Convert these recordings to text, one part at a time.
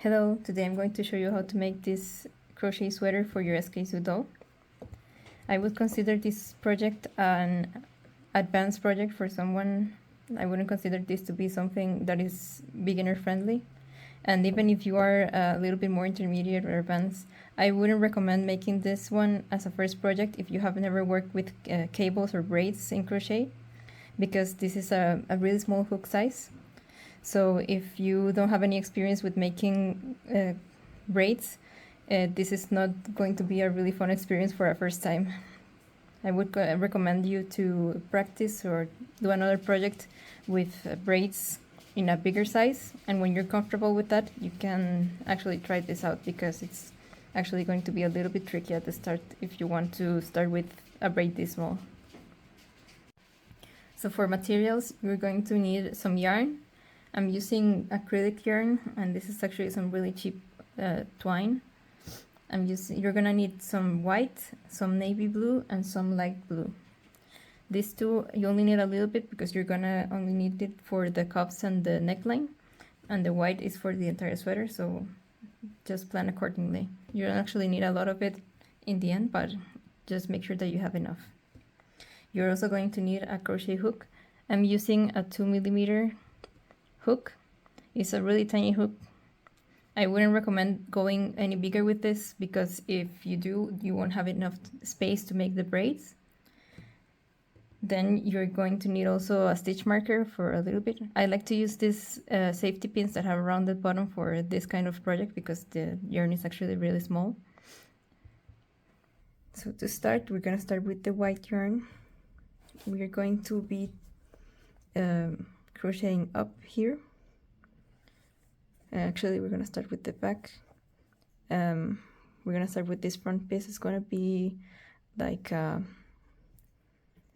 Hello, today I'm going to show you how to make this crochet sweater for your Skzoo doll. I would consider this project an advanced project for someone. I wouldn't consider this to be something that is beginner friendly. And even if you are a little bit more intermediate or advanced, I wouldn't recommend making this one as a first project if you have never worked with cables or braids in crochet, because this is a really small hook size. So if you don't have any experience with making braids, this is not going to be a really fun experience for a first time. I would recommend you to practice or do another project with braids in a bigger size, and when you're comfortable with that, you can actually try this out, because it's actually going to be a little bit tricky at the start if you want to start with a braid this small. So for materials, you're going to need some yarn. I'm using acrylic yarn, and this is actually some really cheap twine. You're gonna need some white, some navy blue, and some light blue. These two you only need a little bit because you're gonna only need it for the cuffs and the neckline, and the white is for the entire sweater, so just plan accordingly. You don't actually need a lot of it in the end, but just make sure that you have enough. You're also going to need a crochet hook. I'm using a 2mm hook. It's a really tiny hook. I wouldn't recommend going any bigger with this, because if you do, you won't have enough space to make the braids. Then you're going to need also a stitch marker for a little bit. I like to use these safety pins that have a rounded bottom for this kind of project, because the yarn is actually really small. So to start, we're gonna start with the white yarn. We're going to be crocheting up here. Actually, we're gonna start with the back. We're gonna start with this front piece. It's gonna be like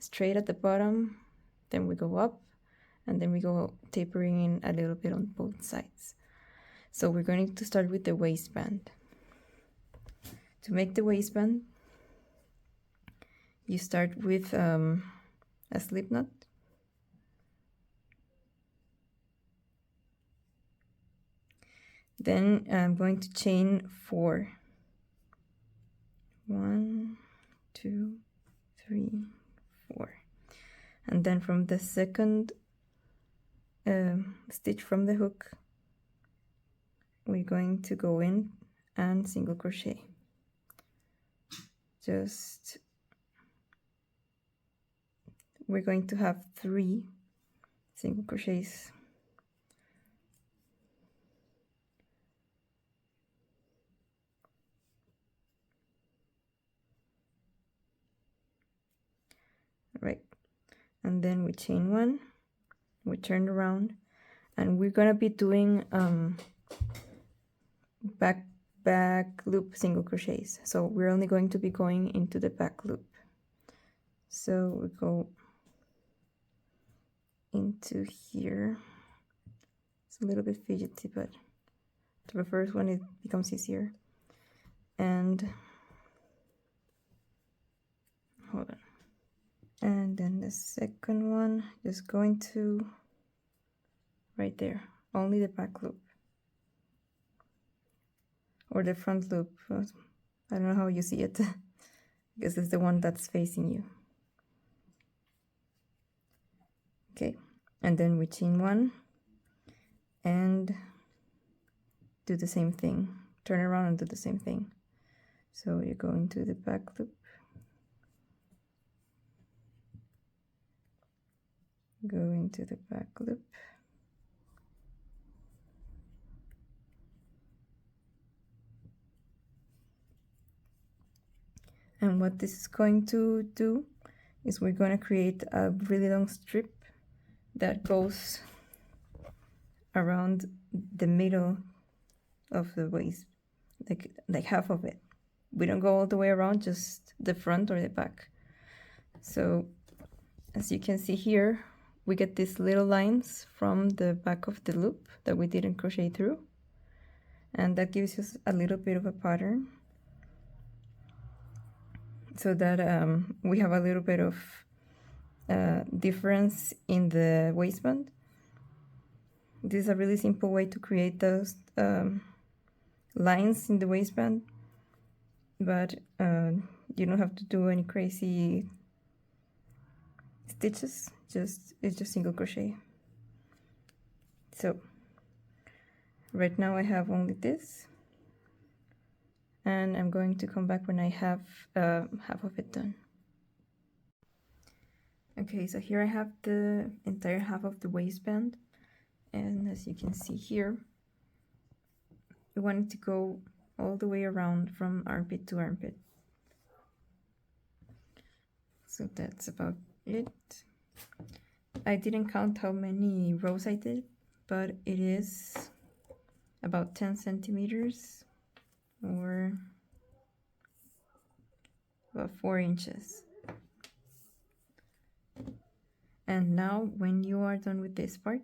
straight at the bottom, then we go up, and then we go tapering in a little bit on both sides. So we're going to start with the waistband. To make the waistband, you start with a slip knot. Then I'm going to chain 4. 1, 2, 3, 4. And then from the second stitch from the hook, we're going to go in and single crochet. We're going to have 3 single crochets. Right, and then we chain 1, we turn around, and we're gonna be doing back loop single crochets. So we're only going to be going into the back loop. So we go into here. It's a little bit fidgety, but to the first one it becomes easier. And hold on. And then the second one, just going to right there, only the back loop or the front loop. I don't know how you see it, because it's the one that's facing you. Okay, and then we chain 1 and do the same thing, turn around and do the same thing. So you go into the back loop, go into the back loop, and what this is going to do is we're going to create a really long strip that goes around the middle of the waist, like half of it. We don't go all the way around, just the front or the back. So as you can see here, we get these little lines from the back of the loop that we didn't crochet through, and that gives us a little bit of a pattern, so that we have a little bit of difference in the waistband. This is a really simple way to create those lines in the waistband, but you don't have to do any crazy stitches, it's just single crochet. So right now I have only this, and I'm going to come back when I have half of it done. Okay, so here I have the entire half of the waistband, and as you can see here, we want it to go all the way around from armpit to armpit. So that's about it. I didn't count how many rows I did, but it is about 10 centimeters or about 4 inches. And now when you are done with this part,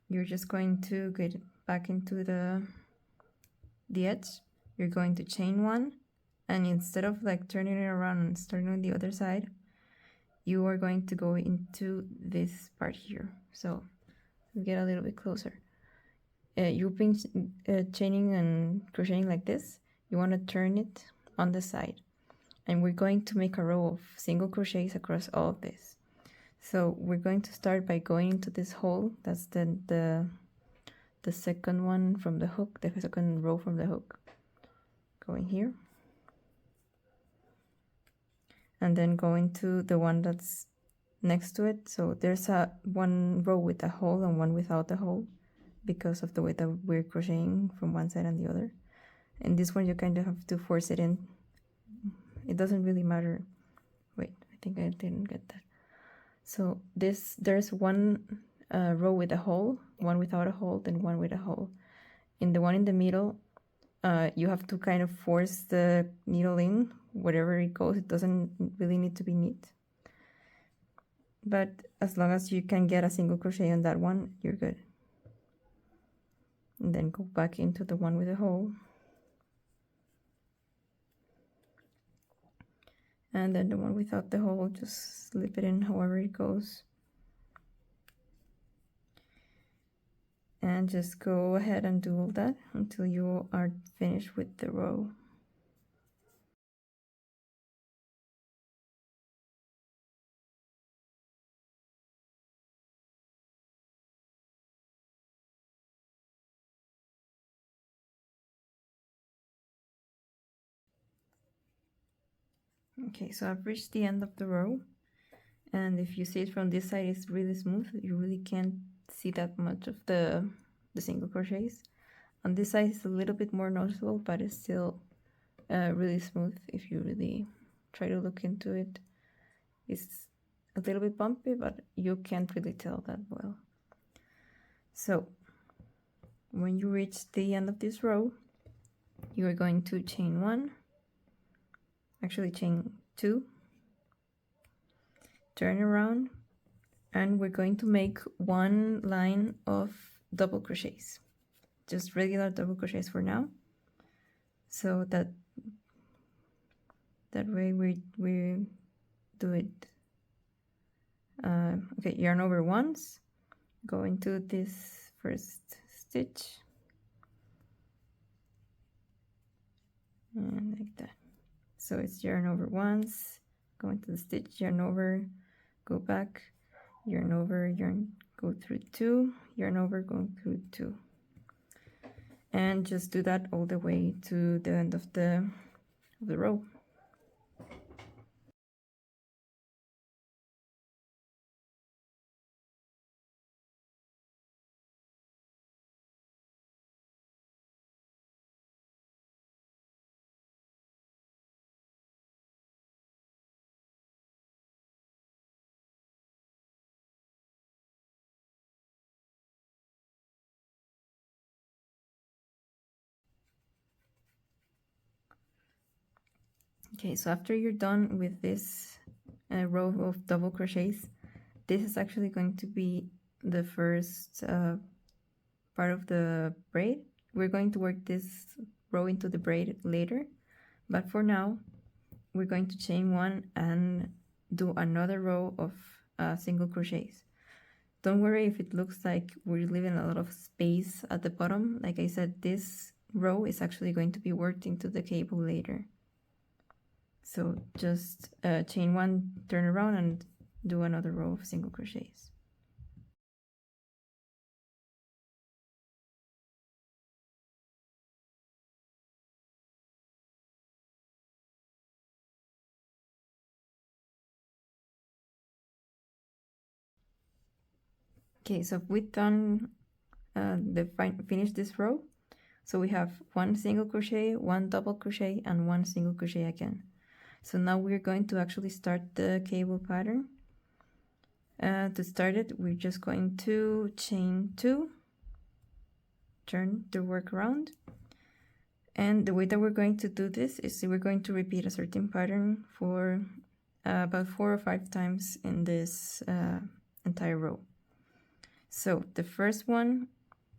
you're just going to get back into the edge. You're going to chain one, and instead of like turning it around and starting on the other side, you are going to go into this part here. So we get a little bit closer. You've been chaining and crocheting like this. You want to turn it on the side, and we're going to make a row of single crochets across all of this. So we're going to start by going into this hole. That's the second one from the hook, the second row from the hook. Going here, and then go into the one that's next to it. So there's one row with a hole and one without a hole, because of the way that we're crocheting from one side and the other. And this one you kind of have to force it in. It doesn't really matter. Wait, I think I didn't get that. So there's one row with a hole, one without a hole, then one with a hole. In the one in the middle, you have to kind of force the needle in wherever it goes. It doesn't really need to be neat, but as long as you can get a single crochet on that one, you're good. And then go back into the one with the hole, and then the one without the hole, just slip it in however it goes, and just go ahead and do all that until you are finished with the row. Okay, so I've reached the end of the row, and if you see it from this side, it's really smooth. You really can't see that much of the single crochets. On this side, it's a little bit more noticeable, but it's still really smooth if you really try to look into it. It's a little bit bumpy, but you can't really tell that well. So when you reach the end of this row, you are going to chain one, actually chain two, turn around, and we're going to make one line of double crochets, just regular double crochets for now, so that way we do it. Okay, yarn over once, go into this first stitch, and like that. So it's yarn over once, go into the stitch, yarn over, go back, yarn over, yarn, go through two, yarn over, go through two, and just do that all the way to the end of the row. Okay, so after you're done with this row of double crochets, this is actually going to be the first part of the braid. We're going to work this row into the braid later, but for now we're going to chain one and do another row of single crochets. Don't worry if it looks like we're leaving a lot of space at the bottom. Like I said, this row is actually going to be worked into the cable later. So just chain one, turn around, and do another row of single crochets. Okay, so we've done finished this row. So we have one single crochet, one double crochet, and one single crochet again. So now we're going to actually start the cable pattern. To start it, we're just going to chain two, turn the work around. And the way that we're going to do this is we're going to repeat a certain pattern for about 4 or 5 times in this entire row. So the first one,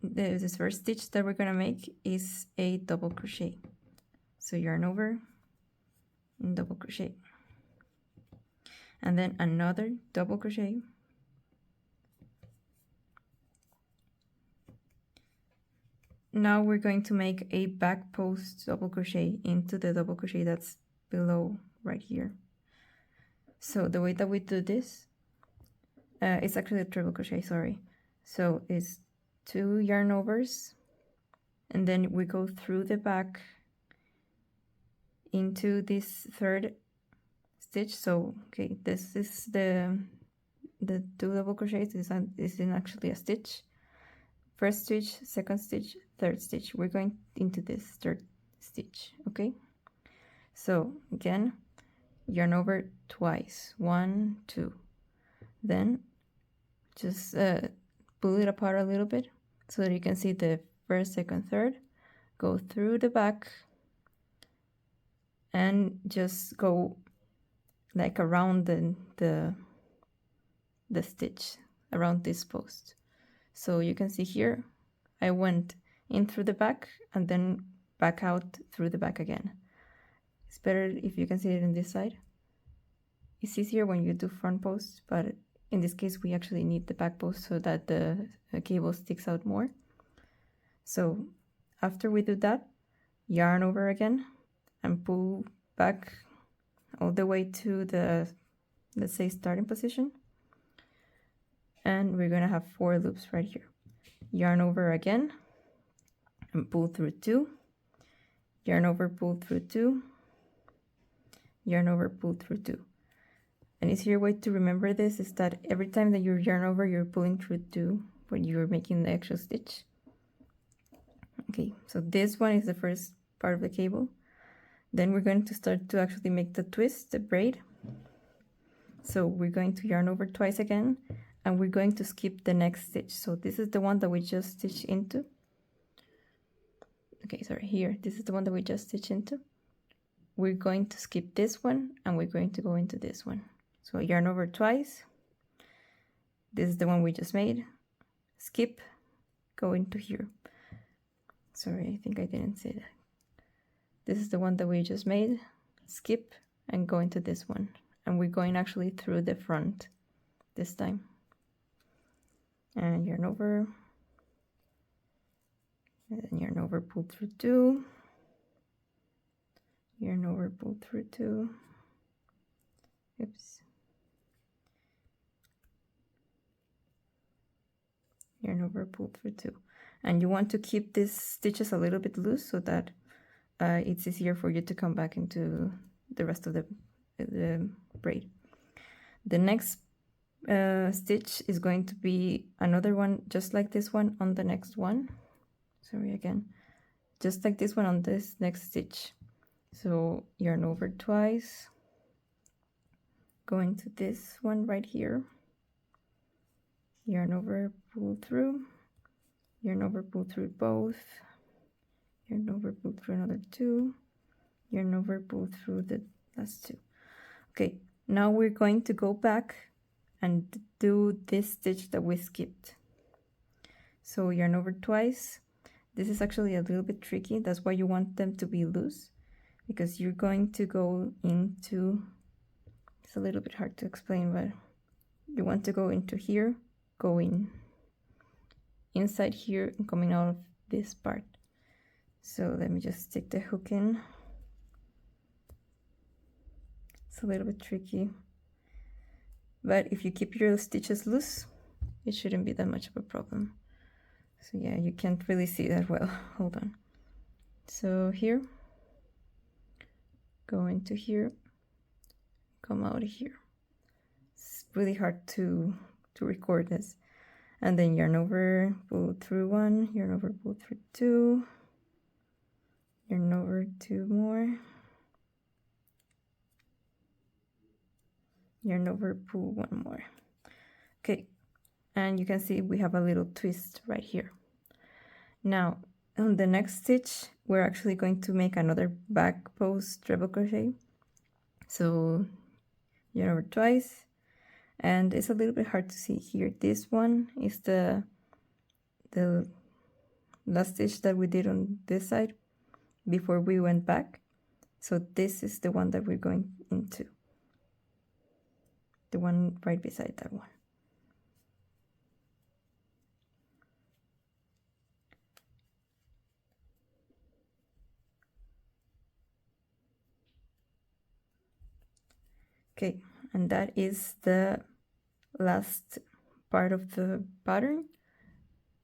this first stitch that we're gonna make is a double crochet. So yarn over and double crochet. And then another double crochet. Now we're going to make a back post double crochet into the double crochet that's below right here. So the way that we do this, it's actually a triple crochet, sorry. So it's 2 yarn overs, and then we go through the back into this third stitch. So okay, this is the 2 double crochets. This isn't actually a stitch. First stitch, second stitch, third stitch. We're going into this third stitch. Okay, so again, yarn over twice, 1, 2, then just pull it apart a little bit so that you can see the first, second, third. Go through the back and just go like around the stitch, around this post. So you can see here I went in through the back and then back out through the back again. It's better if you can see it on this side. It's easier when you do front posts, but in this case we actually need the back post so that the cable sticks out more. So after we do that, yarn over again and pull back all the way to the, let's say, starting position. And we're gonna have 4 loops right here. Yarn over again and pull through 2, yarn over, pull through 2, yarn over, pull through 2. An easier way to remember this is that every time that you yarn over, you're pulling through 2 when you're making the extra stitch. Okay, so this one is the first part of the cable. Then we're going to start to actually make the twist, the braid. So we're going to yarn over twice again, and we're going to skip the next stitch. So this is the one that we just stitched into. Okay, sorry, here, this is the one that we just stitched into. We're going to skip this one, and we're going to go into this one. So yarn over twice. This is the one we just made. Skip, go into here. Sorry, I think I didn't say that. This is the one that we just made. Skip and go into this one. And we're going actually through the front this time. And yarn over. And then yarn over, pull through 2. Yarn over, pull through 2. Oops. Yarn over, pull through 2. And you want to keep these stitches a little bit loose so that it's easier for you to come back into the rest of the braid. The next stitch is going to be another one just like this one on the next one. Sorry again. Just like this one on this next stitch. So yarn over twice. Go into this one right here. Yarn over, pull through. Yarn over, pull through both. Yarn over, pull through another 2. Yarn over, pull through the last 2. Okay, now we're going to go back and do this stitch that we skipped. So yarn over twice. This is actually a little bit tricky. That's why you want them to be loose, because you're going to go into, it's a little bit hard to explain, but you want to go into here, going inside here and coming out of this part. So let me just stick the hook in. It's a little bit tricky, but if you keep your stitches loose, it shouldn't be that much of a problem. So yeah, you can't really see that well. Hold on. So here, go into here, come out of here. It's really hard to record this. And then yarn over, pull through one, yarn over, pull through two, yarn over two more, yarn over, pull one more. Okay, and you can see we have a little twist right here. Now on the next stitch, we're actually going to make another back post treble crochet. So yarn over twice, and it's a little bit hard to see here. This one is the last stitch that we did on this side before we went back. So this is the one that we're going into, the one right beside that one. Okay, and that is the last part of the pattern.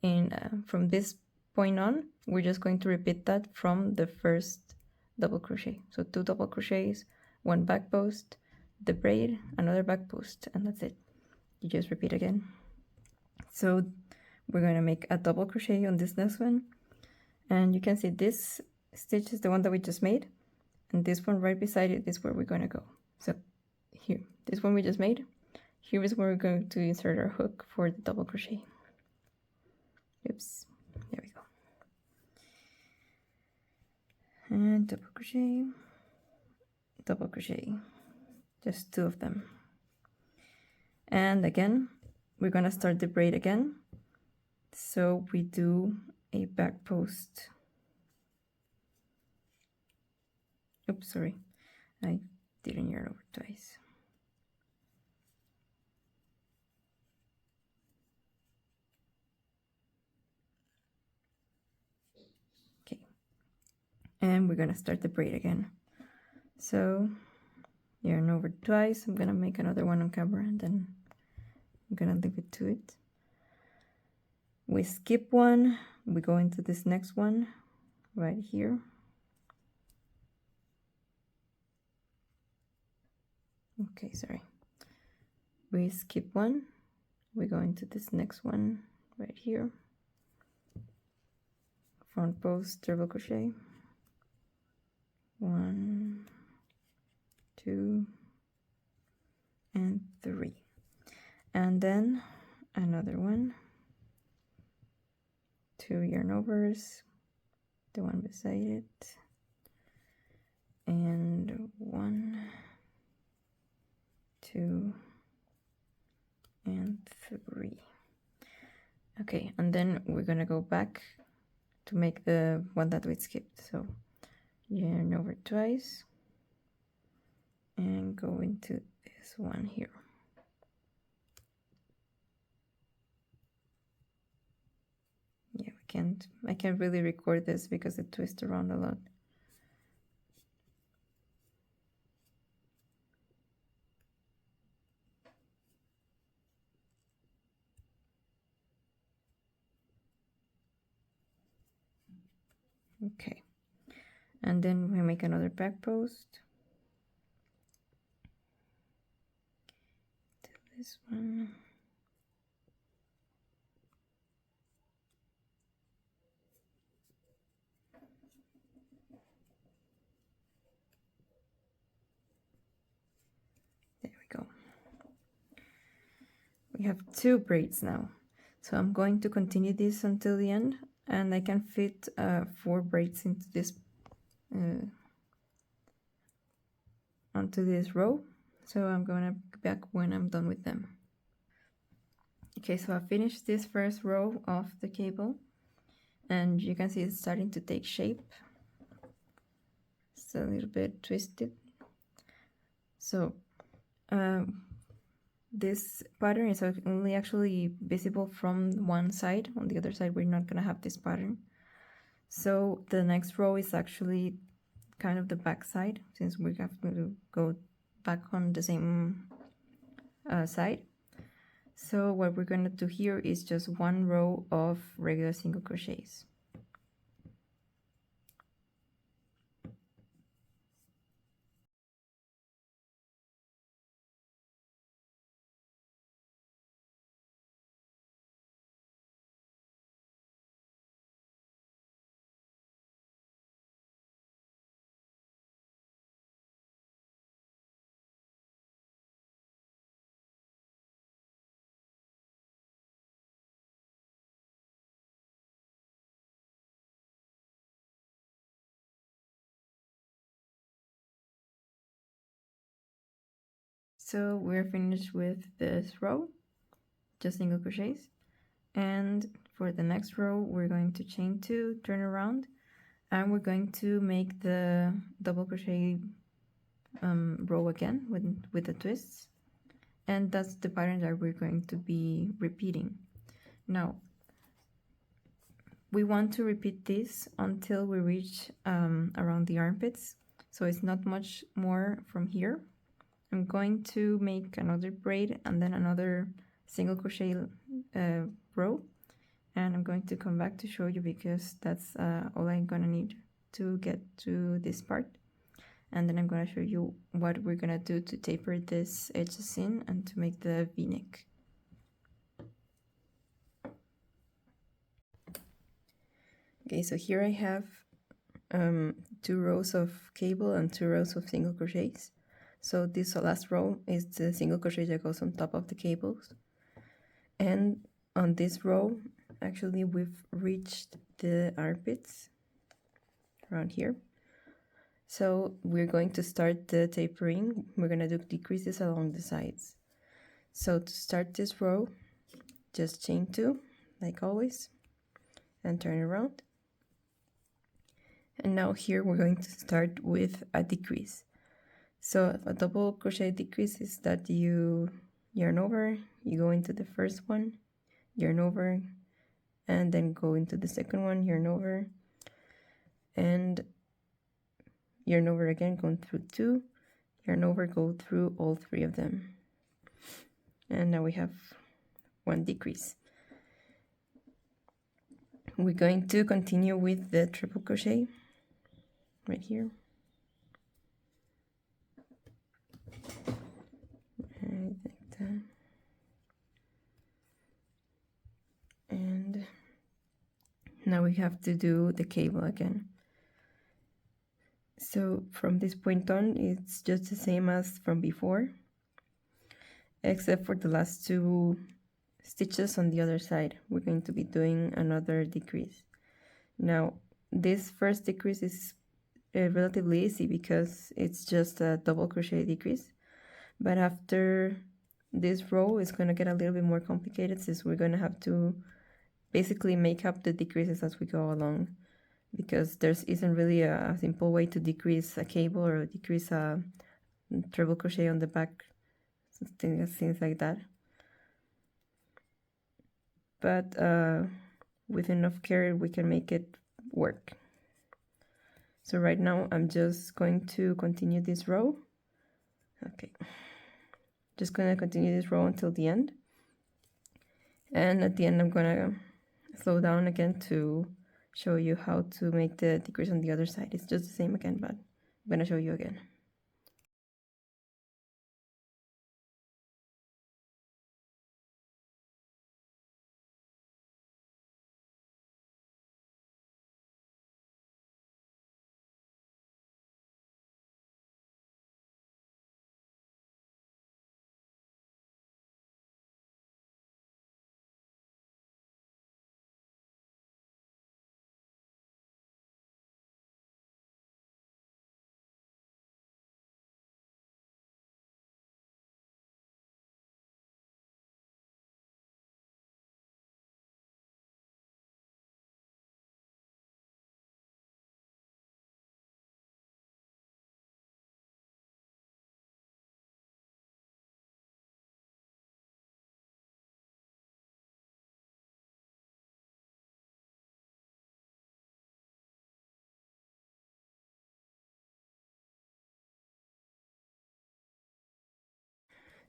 And from this point on, we're just going to repeat that from the first double crochet. So 2 double crochets, 1 back post, the braid, another back post, and that's it. You just repeat again. So we're going to make a double crochet on this next one, and you can see this stitch is the one that we just made, and this one right beside it is where we're going to go. So here, this one we just made, here is where we're going to insert our hook for the double crochet. Oops, there we go. And double crochet, just 2 of them. And again, we're gonna start the braid again. So we do a back post. Oops, sorry, I didn't yarn over twice. Okay, and we're gonna start the braid again. So yarn over twice. I'm gonna make another one on camera, and then I'm gonna leave it to it. We skip one, we go into this next one right here. Okay, sorry. We skip one, we go into this next one right here. Front post treble crochet. 1, 2, and 3. And then another one. 2 yarn overs, the one beside it, and 1, 2, and 3. Okay, and then we're gonna go back to make the one that we skipped. So yarn over twice and go into this one here. Yeah, I can't really record this because it twists around a lot. Okay, and then we make another back post to this one. There we go. We have 2 braids now, so I'm going to continue this until the end, and I can fit 4 braids into this onto this row. So I'm gonna be back when I'm done with them. Okay, so I finished this first row of the cable, and you can see it's starting to take shape. It's a little bit twisted. So this pattern is only actually visible from one side. On the other side, we're not gonna have this pattern. So the next row is actually kind of the back side, since we have to go back on the same side. So what we're going to do here is just one row of regular single crochets. So we're finished with this row, just single crochets. And for the next row, we're going to chain 2, turn around, and we're going to make the double crochet row again with the twists. And that's the pattern that we're going to be repeating. Now, we want to repeat this until we reach around the armpits. So it's not much more from here. I'm going to make another braid and then another single crochet row, and I'm going to come back to show you because that's all I'm gonna need to get to this part. And then I'm gonna show you what we're gonna do to taper this edges in and to make the v-neck. Okay, so here I have 2 rows of cable and 2 rows of single crochets. So this last row is the single crochet that goes on top of the cables. And on this row, actually we've reached the armpits around here. So we're going to start the tapering. We're going to do decreases along the sides. So to start this row, just chain 2, like always, and turn around. And now here we're going to start with a decrease. So a double crochet decrease is that you yarn over, you go into the first one, yarn over, and then go into the second one, yarn over, and yarn over again, going through 2, yarn over, go through all 3 of them. And now we have 1 decrease. We're going to continue with the triple crochet right here. Right like that. And now we have to do the cable again. So from this point on, it's just the same as from before, except for the last 2 stitches on the other side. We're going to be doing another decrease. Now, this first decrease is relatively easy because it's just a double crochet decrease. But after this row, it's going to get a little bit more complicated since we're going to have to basically make up the decreases as we go along, because there isn't really a simple way to decrease a cable or decrease a treble crochet on the back, things like that. But with enough care, we can make it work. So right now, I'm just going to continue this row. Okay. Just going to continue this row until the end. And at the end, I'm going to slow down again to show you how to make the decrease on the other side. It's just the same again, but I'm going to show you again.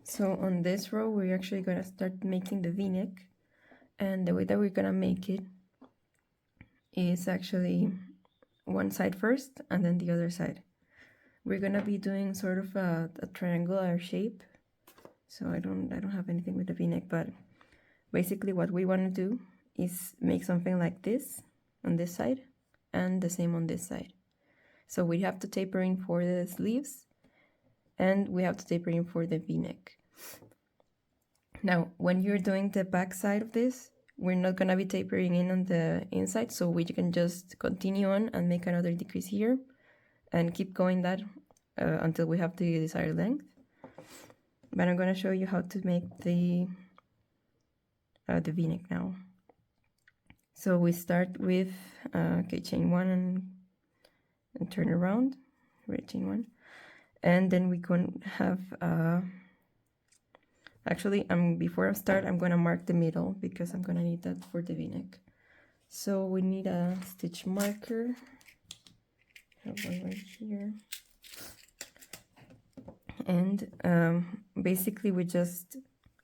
So on this row, we're actually going to start making the v-neck, and the way that we're going to make it is actually one side first and then the other side. We're going to be doing sort of a triangular shape. So I don't have anything with the v-neck, but basically what we want to do is make something like this on this side and the same on this side. So we have to tapering for the sleeves and we have to tapering for the v-neck. Now, when you're doing the back side of this, we're not going to be tapering in on the inside, so we can just continue on and make another decrease here and keep going that until we have the desired length. But I'm going to show you how to make the v-neck now. So we start with okay, chain one and turn around, right, chain one, and then we can have actually before I start, I'm going to mark the middle because I'm going to need that for the v-neck. So we need a stitch marker. I have one right here. And basically we just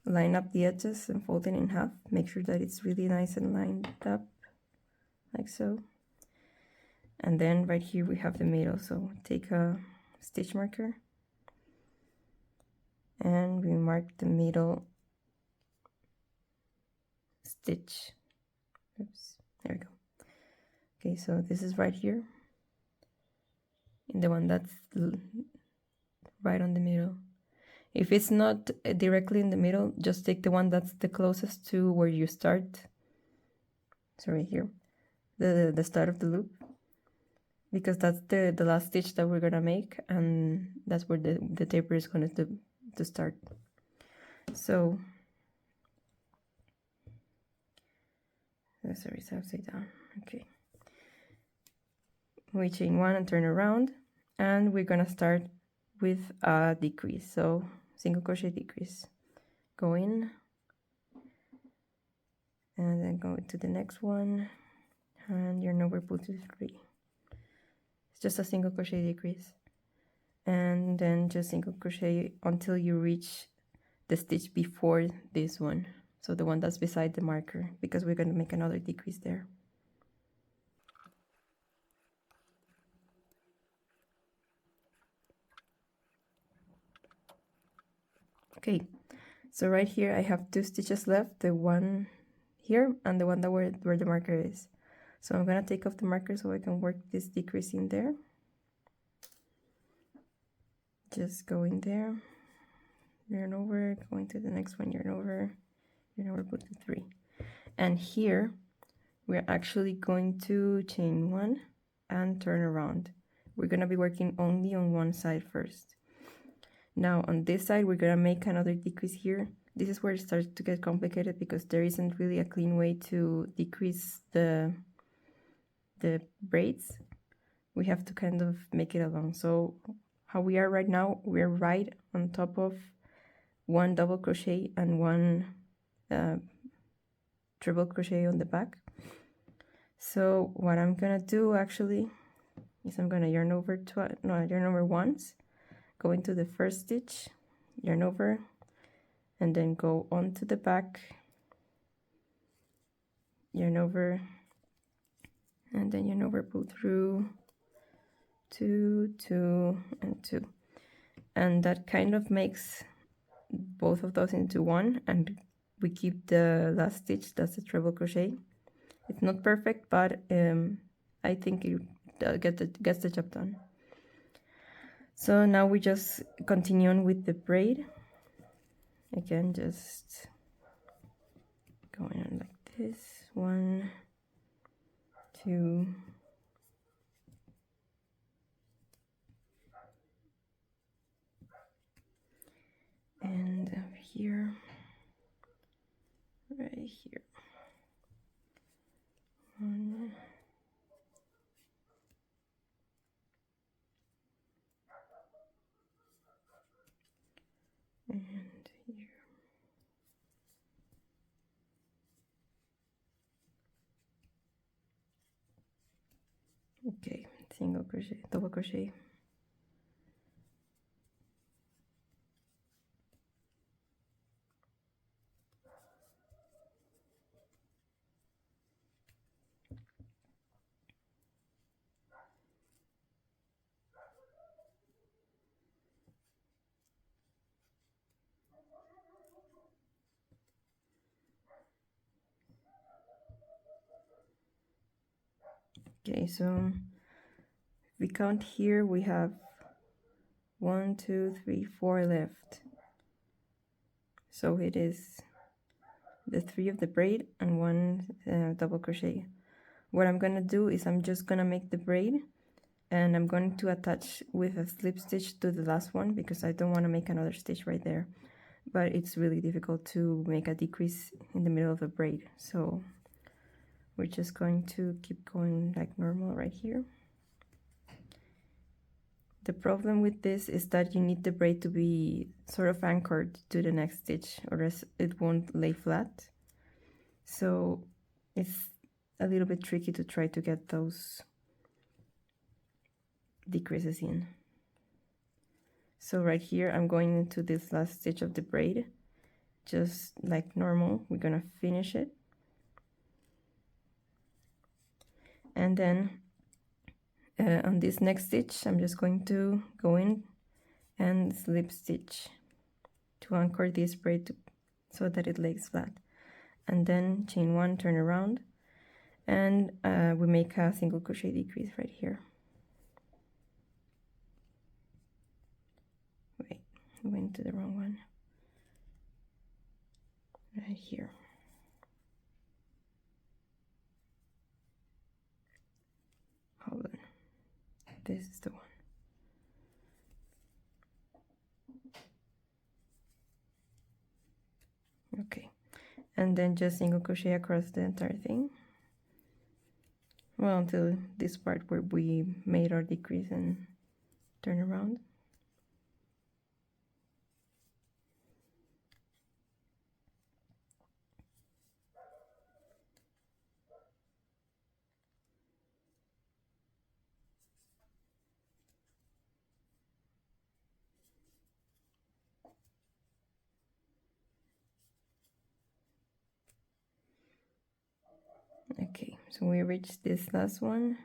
line up the edges and fold it in half. Make sure that it's really nice and lined up, like so. And then right here we have the middle, so take a stitch marker and we mark the middle stitch. Oops, there we go. Okay, so this is right here, in the one that's right on the middle. If it's not directly in the middle, just take the one that's the closest to where you start. So right here, the start of the loop, because that's the last stitch that we're gonna make, and that's where the taper is going to start. So sorry, it's upside down. Okay, we chain one and turn around, and we're gonna start with a decrease. So single crochet decrease, go in and then go to the next one and yarn over, pull to 3. It's just a single crochet decrease, and then just single crochet until you reach the stitch before this one, so the one that's beside the marker, because we're going to make another decrease there. Okay, so right here I have 2 stitches left, the one here and the one that where the marker is. So I'm going to take off the marker so I can work this decrease in there. Just go in there, yarn over, going to the next one, yarn over, put to 3. And here we're actually going to chain 1 and turn around. We're going to be working only on one side first. Now on this side we're going to make another decrease here. This is where it starts to get complicated because there isn't really a clean way to decrease the braids. We have to kind of make it along. So how we are right now, we're right on top of one double crochet and one triple crochet on the back. So what I'm gonna do actually is I'm gonna yarn over once, go into the first stitch, yarn over, and then go onto the back, yarn over, and then yarn over, pull through 2, 2, and 2, and that kind of makes both of those into one, and we keep the last stitch, that's the treble crochet. It's not perfect, but I think it gets the job done. So now we just continue on with the braid. Again, just going on like this, 1, 2, and over here, right here, 1, and here. Okay, single crochet, double crochet, Okay, so if we count here, we have 1, 2, 3, 4 left. So it is the 3 of the braid and 1 double crochet. What I'm gonna do is I'm just gonna make the braid, and I'm going to attach with a slip stitch to the last one because I don't want to make another stitch right there. But it's really difficult to make a decrease in the middle of a braid, so we're just going to keep going like normal right here. The problem with this is that you need the braid to be sort of anchored to the next stitch, or else it won't lay flat. So it's a little bit tricky to try to get those decreases in. So right here I'm going into this last stitch of the braid, just like normal. We're gonna finish it, and then on this next stitch I'm just going to go in and slip stitch to anchor this braid so that it lays flat, and then chain 1, turn around, and we make a single crochet decrease right here. Wait, I went to the wrong one. Right here. Hold on. This is the one. Okay, and then just single crochet across the entire thing. Well, until this part where we made our decrease and turn around. Okay, so we reached this last one.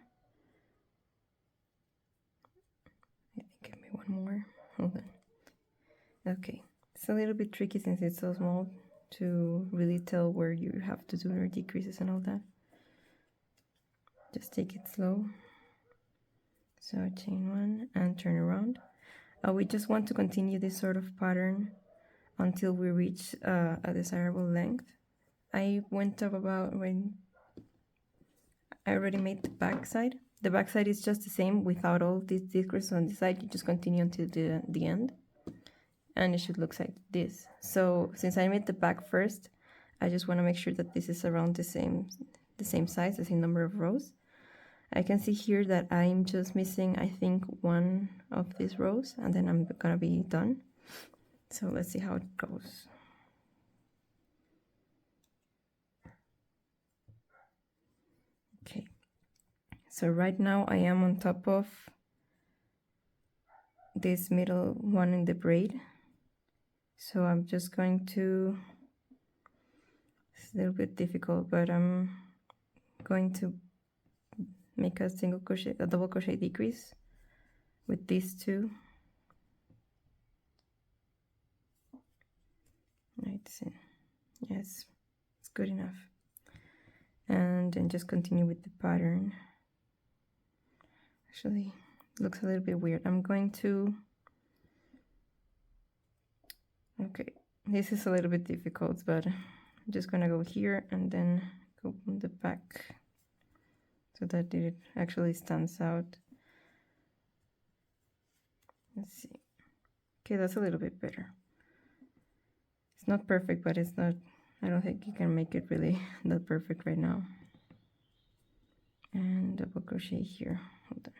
I think maybe one more. Hold on. Okay, it's a little bit tricky since it's so small to really tell where you have to do your decreases and all that. Just take it slow. So chain 1 and turn around. We just want to continue this sort of pattern until we reach a desirable length. I went up about when I already made the back side. The back side is just the same without all these decreases on the side. You just continue until the end, and it should look like this. So since I made the back first, I just want to make sure that this is around the same size, the same number of rows. I can see here that I'm just missing, I think, one of these rows, and then I'm gonna be done. So let's see how it goes. Okay, so right now I am on top of this middle one in the braid. So I'm just going to, it's a little bit difficult, but I'm going to make a double crochet decrease with these two. Right, so yes, it's good enough. And then just continue with the pattern. Actually, it looks a little bit weird. I'm going to, okay, this is a little bit difficult, but I'm just gonna go here and then go on the back so that it actually stands out. Let's see. Okay, that's a little bit better. It's not perfect, but it's not, I don't think you can make it really that perfect right now. And double crochet here. Hold on.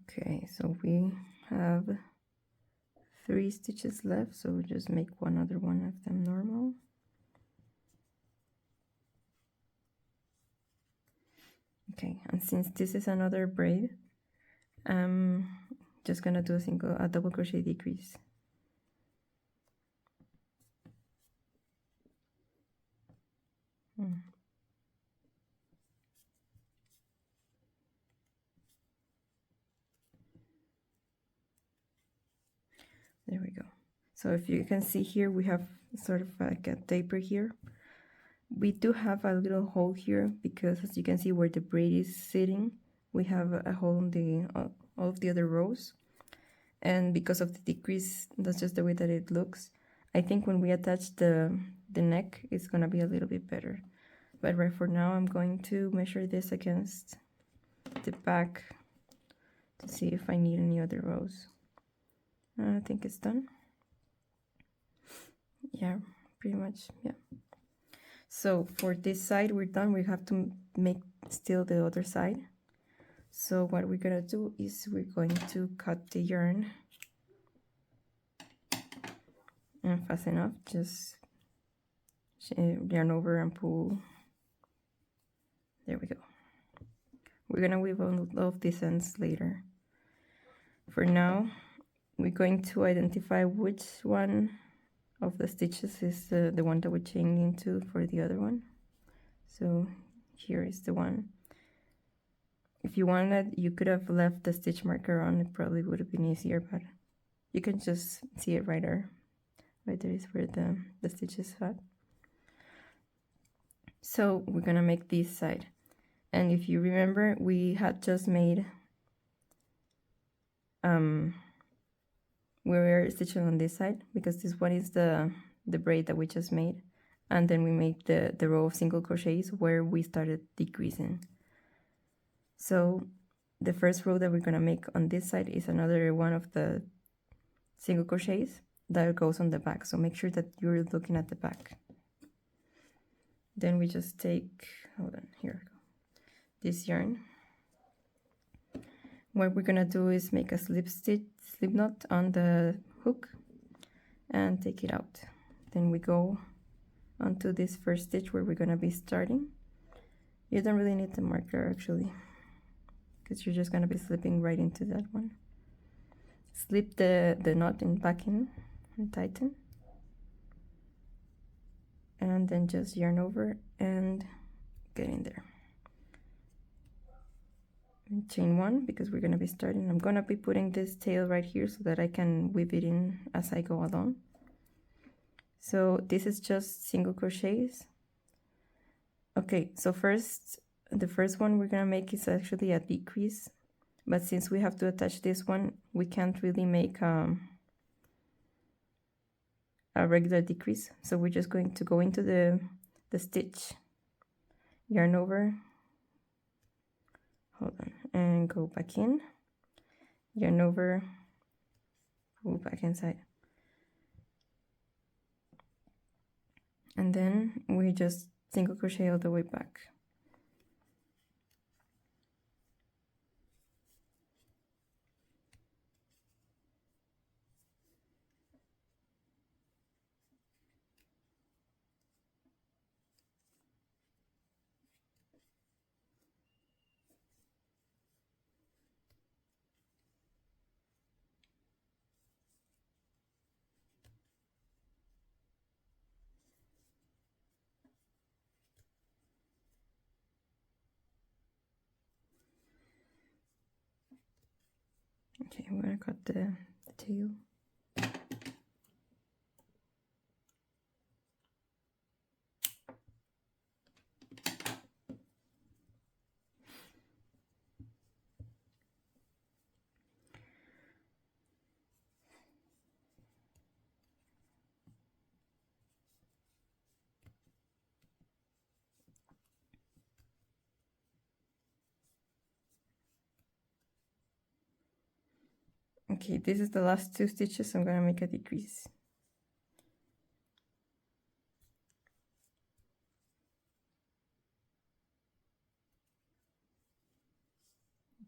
Okay, so we have 3 stitches left, so we'll just make one other one of them normal. Okay, and since this is another braid, I'm just gonna do a double crochet decrease. There we go. So if you can see here, we have sort of like a taper here. We do have a little hole here because, as you can see where the braid is sitting, we have a hole in the all of the other rows. And because of the decrease, that's just the way that it looks. I think when we attach the neck, it's gonna be a little bit better. But right for now, I'm going to measure this against the back to see if I need any other rows. I think it's done. Yeah, pretty much, yeah. So for this side, we're done. We have to make still the other side. So what we're gonna do is we're going to cut the yarn and fasten up, just yarn over and pull. There we go. We're gonna weave all of these ends later. For now, we're going to identify which one of the stitches is the one that we're chaining into for the other one. So here is the one. If you wanted, you could have left the stitch marker on. It probably would have been easier, but you can just see it right there. Right there is where the stitch is at. So we're gonna make this side. And if you remember, we had just made we were stitching on this side because this one is the braid that we just made, and then we made the row of single crochets where we started decreasing. So the first row that we're gonna make on this side is another one of the single crochets that goes on the back, so make sure that you're looking at the back. Then we just take, hold on, here we go, this yarn. What we're gonna do is make a slip knot on the hook and take it out. Then we go onto this first stitch where we're gonna be starting. You don't really need the marker actually, because you're just gonna be slipping right into that one. Slip the knot back in and tighten, and then just yarn over and get in there. And chain one because we're gonna be starting. I'm gonna be putting this tail right here so that I can weave it in as I go along. So this is just single crochets. Okay, so the first one we're gonna make is actually a decrease, but since we have to attach this one, we can't really make a regular decrease. So we're just going to go into the stitch, yarn over, hold on, and go back in, yarn over, pull back inside. And then we just single crochet all the way back. Okay, we're gonna cut the tail. Okay, this is the last two stitches. I'm gonna make a decrease.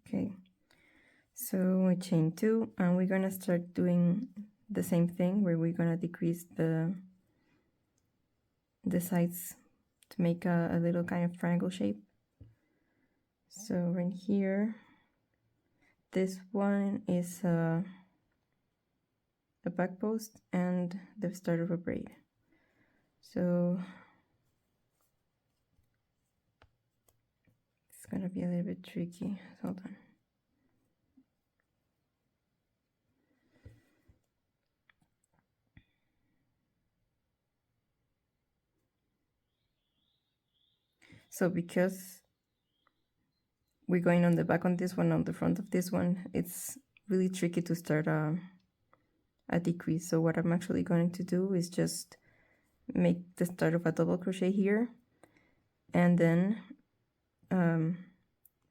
Okay, so we chain two, and we're gonna start doing the same thing where we're gonna decrease the sides to make a little kind of triangle shape. So right here, this one is a back post and the start of a braid. So it's gonna be a little bit tricky. Hold on. So because we're going on the back on this one, on the front of this one, it's really tricky to start a decrease. So what I'm actually going to do is just make the start of a double crochet here, and then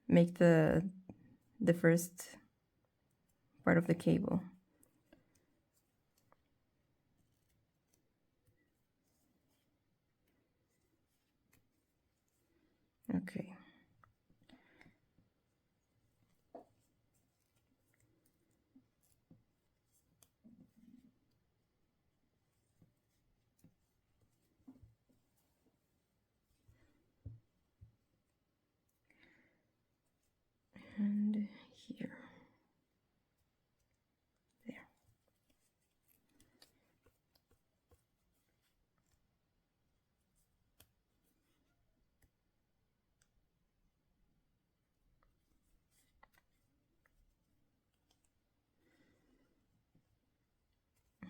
make the first part of the cable. Okay. And here. There.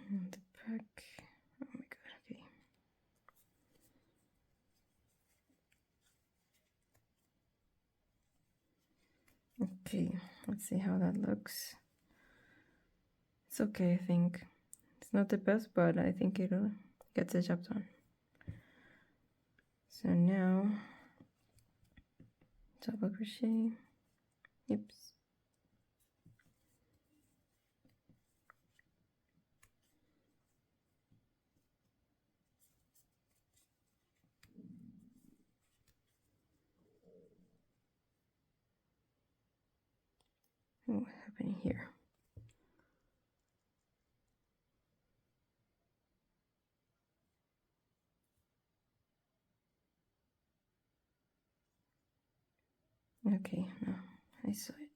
And the back. Oh my god, okay. Okay, let's see how that looks. It's okay, I think. It's not the best, but I think it'll get the job done. So now, double crochet. Oops. What's happening here? Okay, no, I saw it.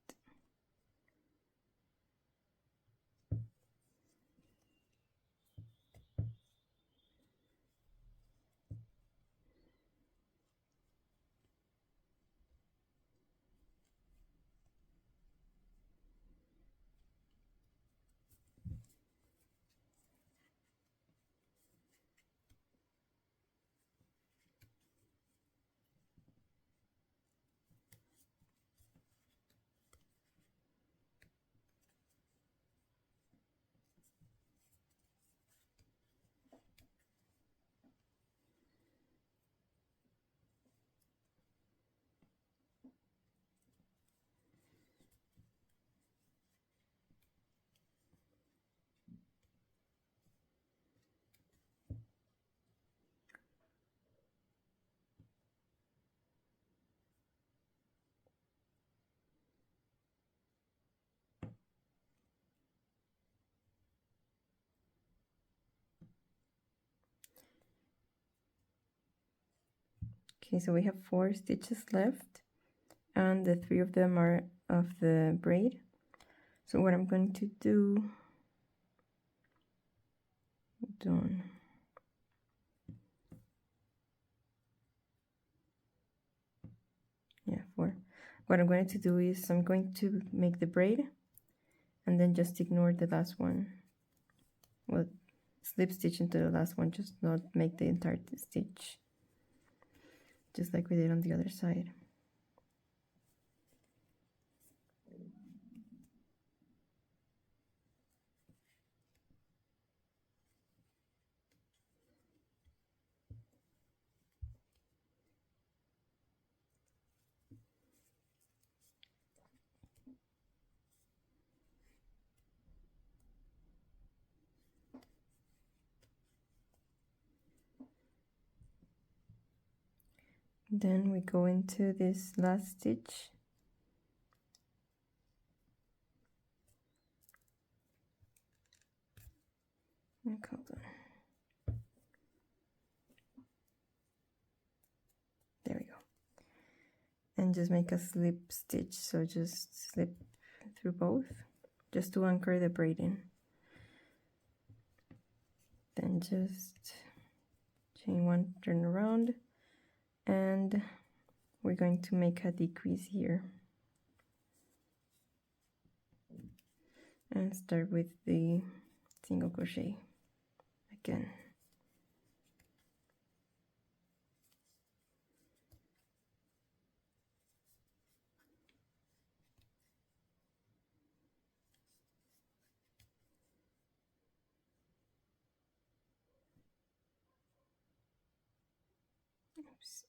Okay, so we have 4 stitches left, and the 3 of them are of the braid. So what I'm going to do, done. Yeah, 4. What I'm going to do is I'm going to make the braid and then just ignore the last one. Well, slip stitch into the last one, just not make the entire stitch, just like we did on the other side. Then we go into this last stitch. Hold on. There we go. and just make a slip stitch, so just slip through both just to anchor the braid in. Then just chain one, turn around, and we're going to make a decrease here and start with the single crochet again. Oops.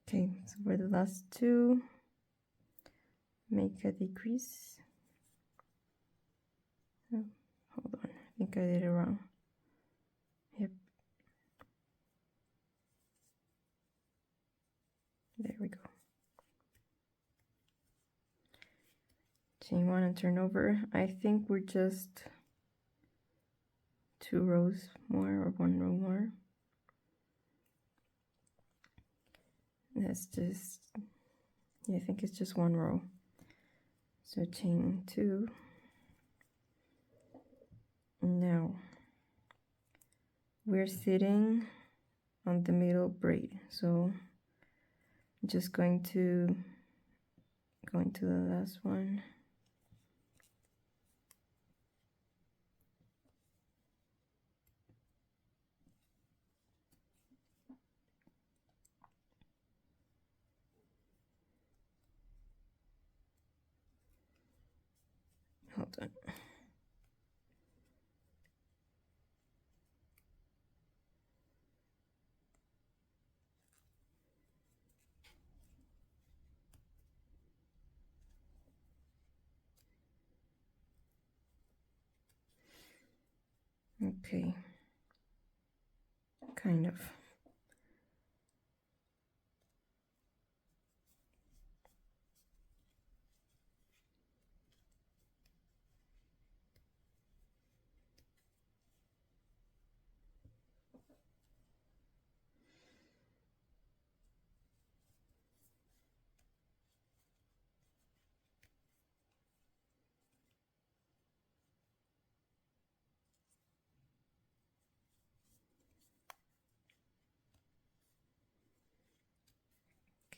Okay, so for the last two, make a decrease. Oh, hold on, I think I did it wrong. Yep. There we go. Chain one and turn over. I think we're just 2 rows more or 1 row more. That's just, yeah, I think it's just 1 row. So chain 2. Now we're sitting on the middle braid, so I'm just going to go into the last one. Hold on. Okay, kind of.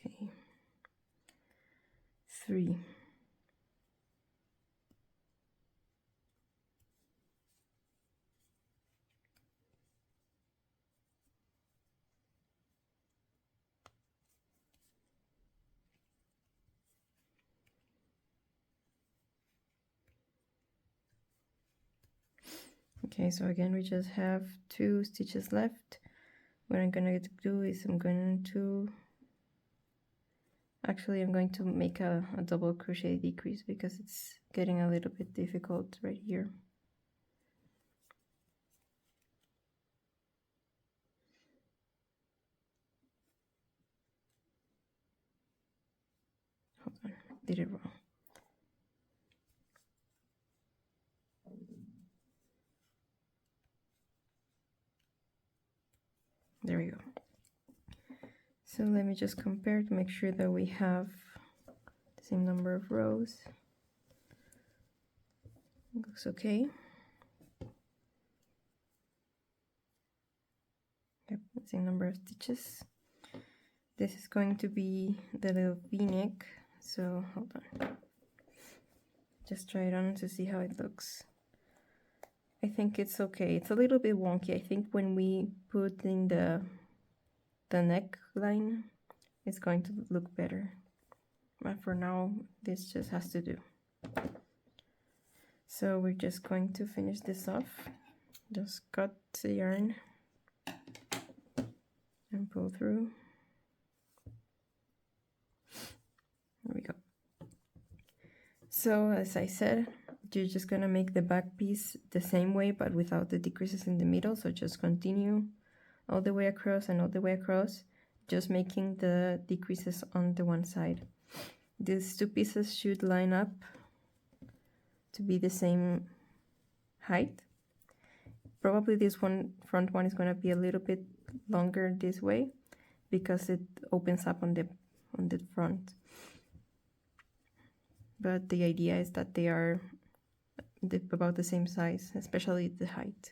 Okay, 3. Okay, so again we just have 2 stitches left. What I'm gonna do is I'm going to make a double crochet decrease because it's getting a little bit difficult right here. Hold on, I did it wrong. There we go. So let me just compare to make sure that we have the same number of rows. Looks okay. Yep, the same number of stitches. This is going to be the little v-neck, so hold on. Just try it on to see how it looks. I think it's okay. It's a little bit wonky. I think when we put in the neckline, it's going to look better. But for now, this just has to do. So we're just going to finish this off. Just cut the yarn and pull through. There we go. So as I said, you're just gonna make the back piece the same way but without the decreases in the middle, so just continue all the way across and all the way across, just making the decreases on the one side. These two pieces should line up to be the same height. Probably this front one is going to be a little bit longer this way because it opens up on the front. But the idea is that they are about the same size, especially the height.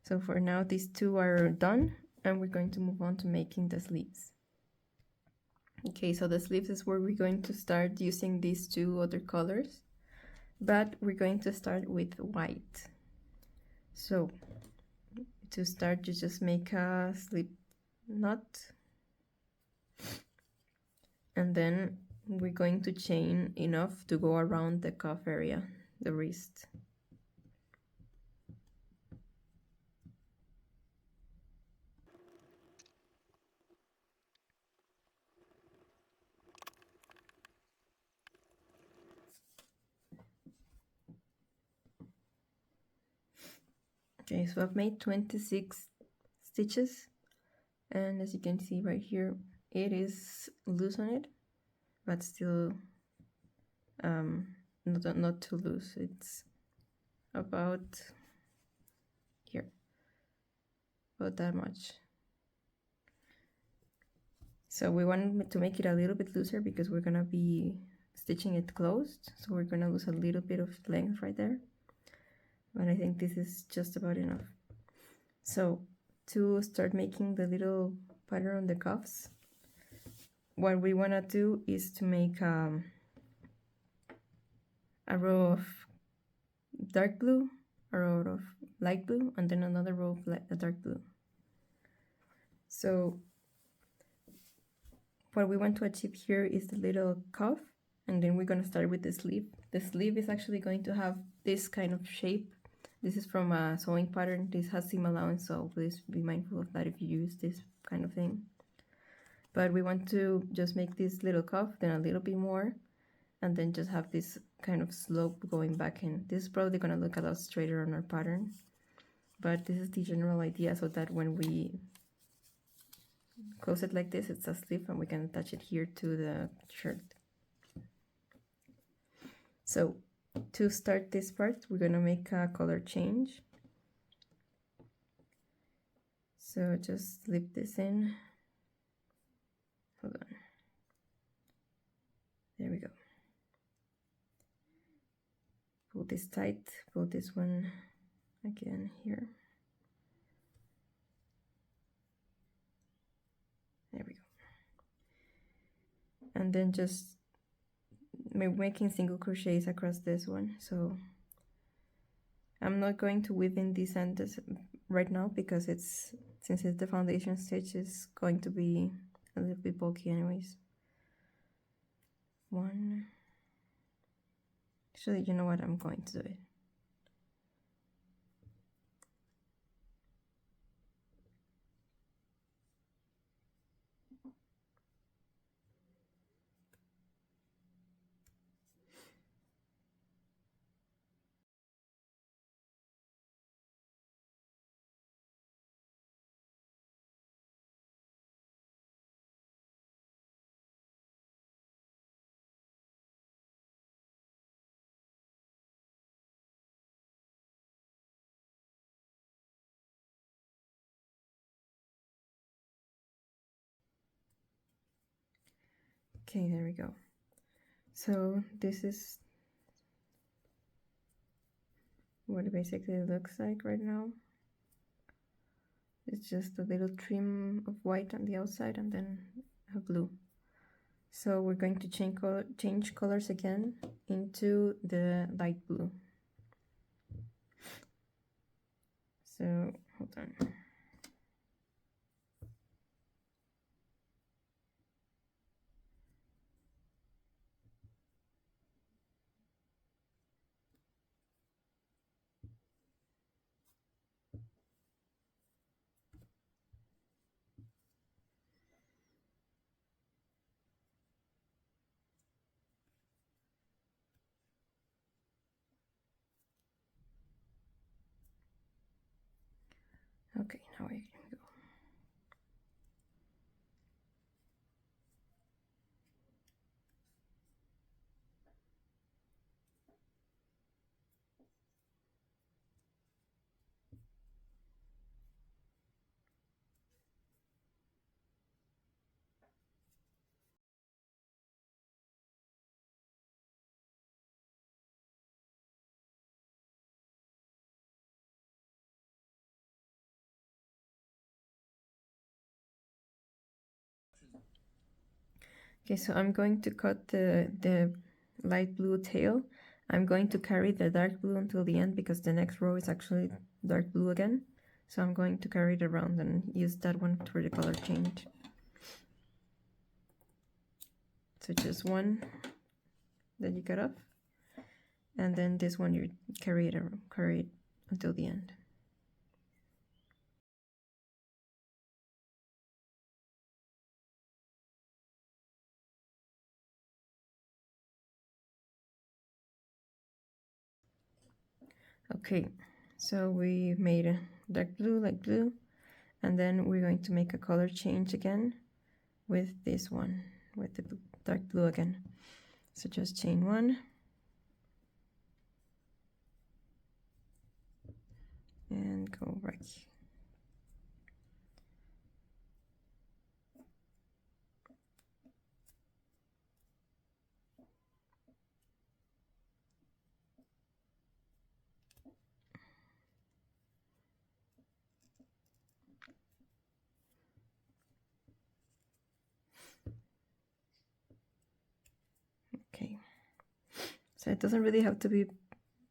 So for now, these two are done, and we're going to move on to making the sleeves. Okay, so the sleeves is where we're going to start using these two other colors, but we're going to start with white. So to start, you just make a slip knot, and then we're going to chain enough to go around the cuff area, the wrist. Okay, so I've made 26 stitches, and as you can see right here, it is loose on it, but still not too loose. It's about here, about that much. So we want to make it a little bit looser because we're gonna be stitching it closed, so we're gonna lose a little bit of length right there, but I think this is just about enough. So to start making the little pattern on the cuffs, what we want to do is to make a row of dark blue, a row of light blue, and then another row of dark blue. So what we want to achieve here is the little cuff, and then we're going to start with the sleeve. The sleeve is actually going to have this kind of shape. This is from a sewing pattern. This has seam allowance, so please be mindful of that if you use this kind of thing. But we want to just make this little cuff, then a little bit more, and then just have this kind of slope going back in. This is probably going to look a lot straighter on our pattern, but this is the general idea, so that when we close it like this, it's a sleeve, and we can attach it here to the shirt. So to start this part, we're going to make a color change. So just slip this in. Hold on. There we go. Pull this tight, pull this one again here. There we go. And then just making single crochets across this one. So I'm not going to weave in these ends right now because since it's the foundation stitch, it's going to be a little bit bulky anyways. One. Actually, you know what? I'm going to do it. Okay, there we go. So this is what it basically looks like right now. It's just a little trim of white on the outside and then a blue. So we're going to change colors again into the light blue. So hold on. Okay, now I can go. Okay, so I'm going to cut the light blue tail. I'm going to carry the dark blue until the end because the next row is actually dark blue again. So I'm going to carry it around and use that one for the color change. So just one that you cut off, and then this one you carry it until the end. Okay, so we made a dark blue, light blue, and then we're going to make a color change again with this one, with the dark blue again. So just chain one, and go right. Okay, so it doesn't really have to be,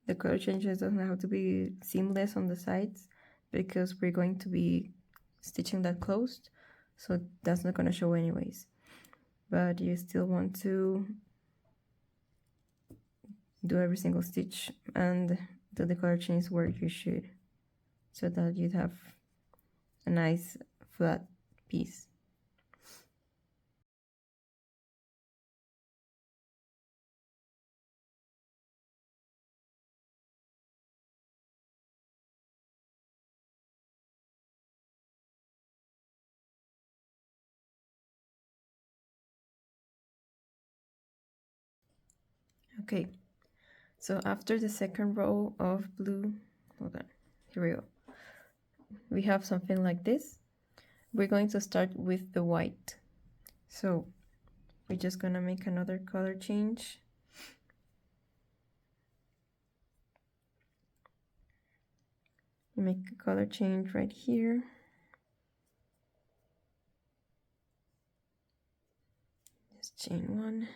the color changes doesn't have to be seamless on the sides because we're going to be stitching that closed, so that's not going to show anyways. But you still want to do every single stitch and do the color change where you should, so that you'd have a nice flat piece. Okay, so after the second row of blue, hold on, here we go. We have something like this. We're going to start with the white. So we're just gonna make another color change. You make a color change right here. Just chain one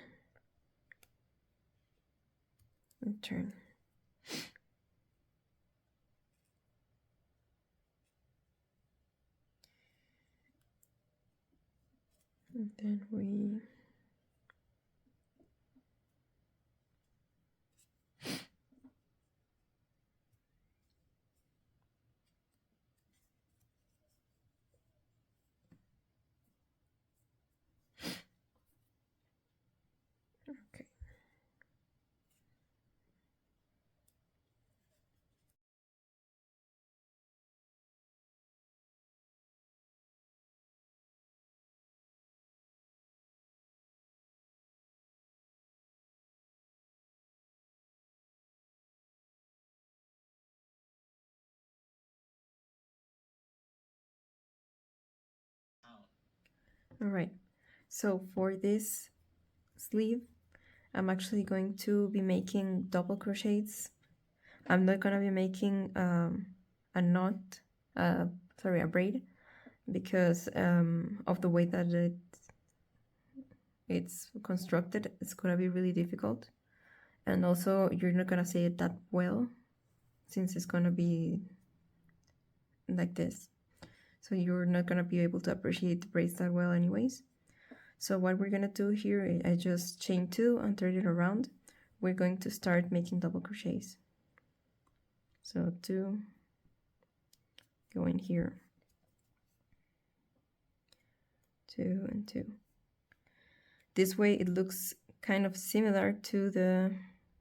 and turn. And then we okay. All right, so for this sleeve, I'm actually going to be making double crochets. I'm not gonna be making a knot, sorry, a braid, because of the way that it's constructed. It's gonna be really difficult, and also you're not gonna see it that well since it's gonna be like this. So you're not gonna be able to appreciate the braids that well anyways. So what we're gonna do here, I just chain two and turn it around. We're going to start making double crochets. So two, go in here, two and two. This way it looks kind of similar to the,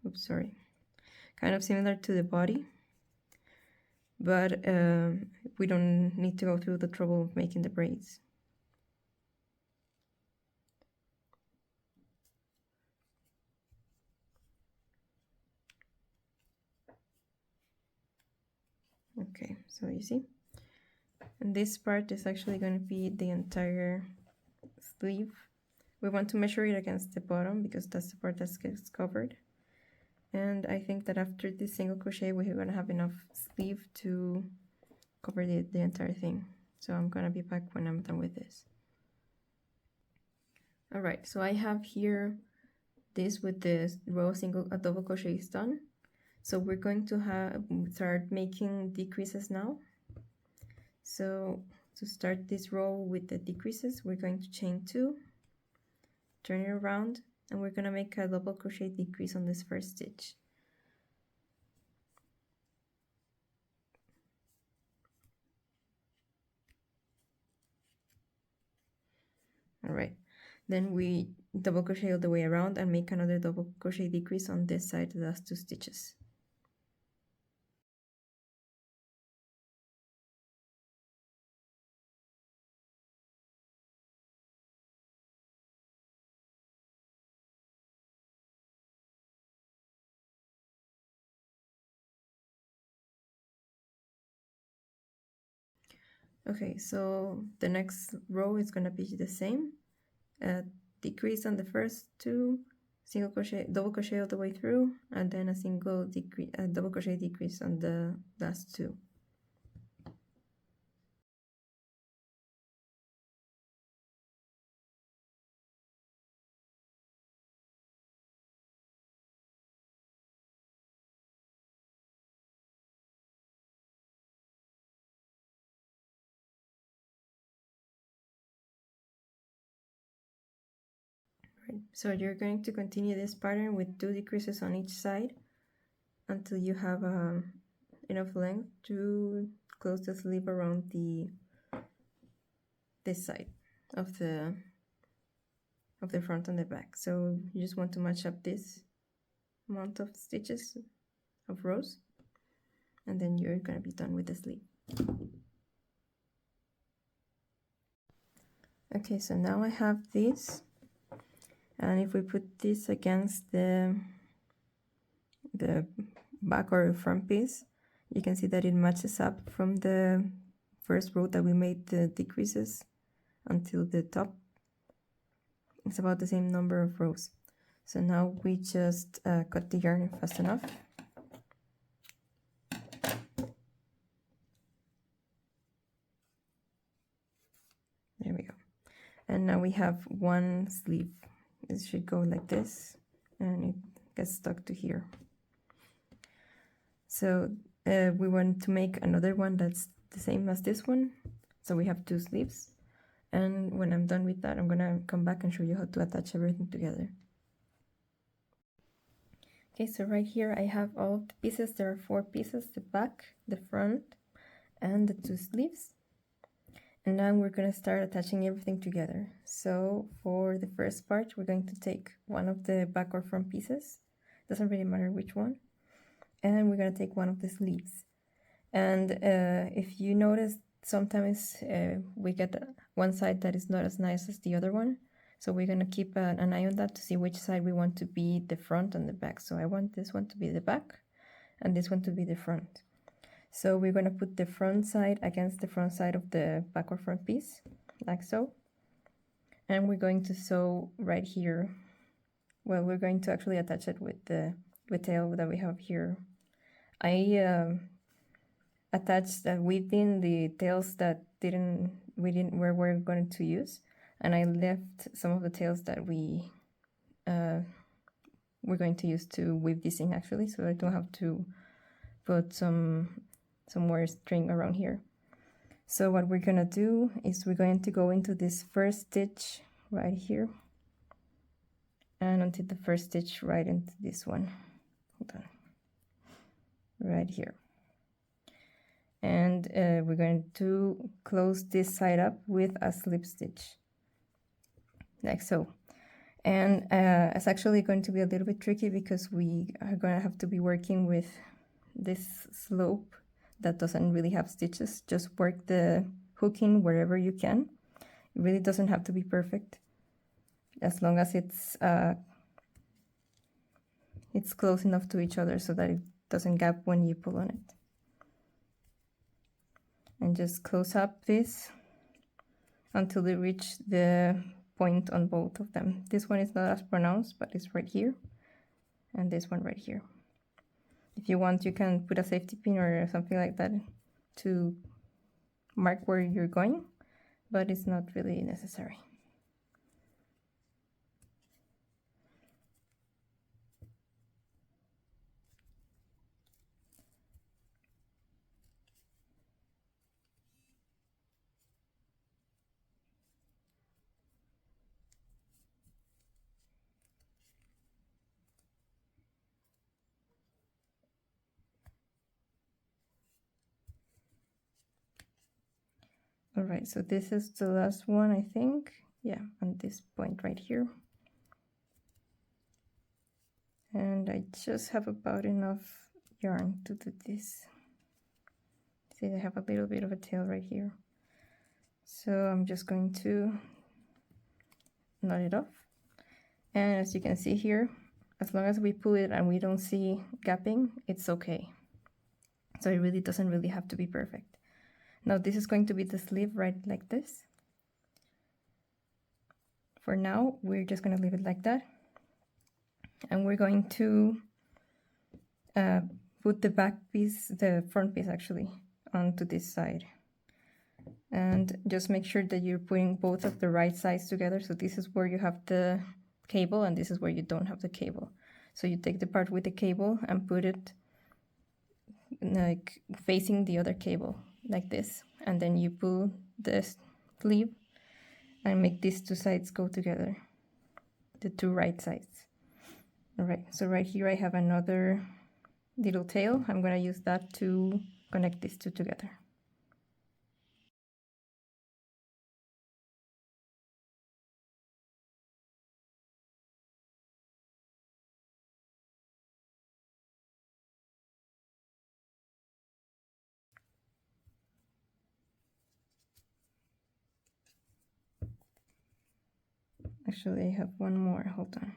oops, sorry, kind of similar to the body, but we don't need to go through the trouble of making the braids. Okay, so you see, and this part is actually going to be the entire sleeve. We want to measure it against the bottom because that's the part that gets covered. And I think that after this single crochet, we're going to have enough sleeve to cover the entire thing. So I'm going to be back when I'm done with this. All right, so I have here this with the row a double crochets done. So we're going to start making decreases now. So to start this row with the decreases, we're going to chain 2, turn it around, and we're going to make a double crochet decrease on this first stitch. All right, then we double crochet all the way around and make another double crochet decrease on this side, the last 2 stitches. Okay, so the next row is going to be the same. Decrease on the first 2, single crochet, double crochet all the way through, and then a single decrease, double crochet decrease on the last 2. Right. So you're going to continue this pattern with 2 decreases on each side until you have enough length to close the sleeve around this side of the front and the back. So you just want to match up this amount of stitches of rows, and then you're going to be done with the sleeve. Okay, so now I have this, and if we put this against the back or front piece, you can see that it matches up from the first row that we made the decreases until the top. It's about the same number of rows. So now we just cut the yarn fast enough. There we go. And now we have one sleeve. It should go like this, and it gets stuck to here. So we want to make another one that's the same as this one. So we have 2 sleeves. And when I'm done with that, I'm gonna come back and show you how to attach everything together. Okay, so right here I have all of the pieces. There are 4 pieces, the back, the front, and the 2 sleeves. And now we're gonna start attaching everything together. So for the first part, we're going to take one of the back or front pieces. Doesn't really matter which one. And we're gonna take one of the sleeves. And if you notice, sometimes we get one side that is not as nice as the other one. So we're going to keep an eye on that to see which side we want to be the front and the back. So I want this one to be the back and this one to be the front. So we're going to put the front side against the front side of the back or front piece, like so. And we're going to sew right here. Well, we're going to actually attach it with the tail that we have here. I attached within the tails that we're going to use, and I left some of the tails that we're going to use to weave this in actually, so I don't have to put some more string around here. So what we're gonna do is we're going to go into this first stitch right here and until the first stitch right into this one. Hold on. Right here. And we're going to close this side up with a slip stitch, like so. And it's actually going to be a little bit tricky because we are going to have to be working with this slope that doesn't really have stitches. Just work the hooking wherever you can. It really doesn't have to be perfect, as long as it's close enough to each other so that it doesn't gap when you pull on it. And just close up this until they reach the point on both of them. This one is not as pronounced, but it's right here, and this one right here. If you want, you can put a safety pin or something like that to mark where you're going, but it's not really necessary. All right, so this is the last one, I think. Yeah, on this point right here. And I just have about enough yarn to do this. See, I have a little bit of a tail right here. So I'm just going to knot it off. And as you can see here, as long as we pull it and we don't see gapping, it's okay. So it really doesn't really have to be perfect. Now this is going to be the sleeve right like this. For now, we're just going to leave it like that. And we're going to put the back piece, the front piece actually, onto this side. And just make sure that you're putting both of the right sides together. So this is where you have the cable and this is where you don't have the cable. So you take the part with the cable and put it like facing the other cable like this, and then you pull the sleeve and make these two sides go together, the two right sides. All right, so right here I have another little tail. I'm going to use that to connect these two together. Actually, I have one more. Hold on.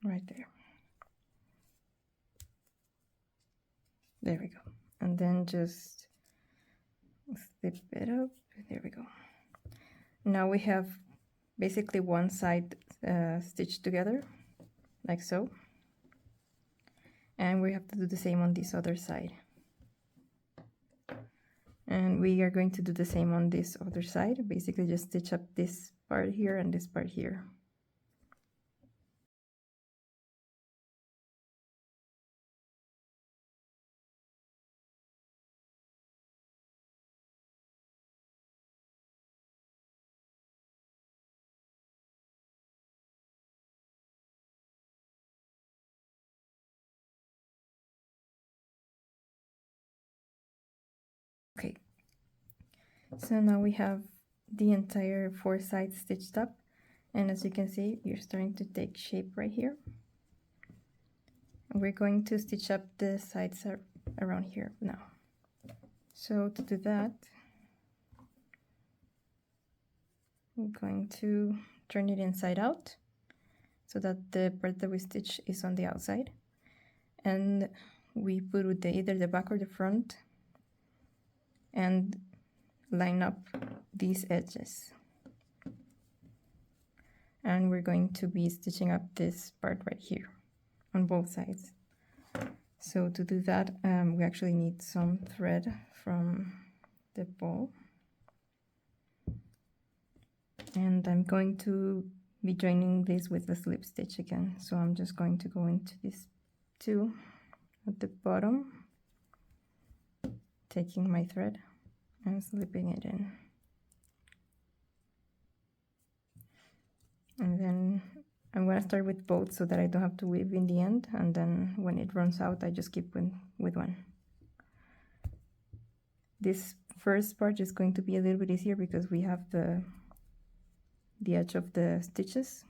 Right there. There we go. And then just slip it up. There we go. Now we have basically one side stitched together, like so. And we have to do the same on this other side. And we are going to do the same on this other side. Basically just stitch up this part here and this part here. Okay, so now we have the entire four sides stitched up, and as you can see, you're starting to take shape right here. And we're going to stitch up the sides around here now. So to do that, I'm going to turn it inside out so that the part that we stitch is on the outside, and we put with either the back or the front and line up these edges. And we're going to be stitching up this part right here on both sides. So to do that, we actually need some thread from the ball. And I'm going to be joining this with the slip stitch again. So I'm just going to go into these two at the bottom, taking my thread and slipping it in. And then I'm going to start with both so that I don't have to weave in the end, and then when it runs out I just keep with one. This first part is going to be a little bit easier because we have the edge of the stitches.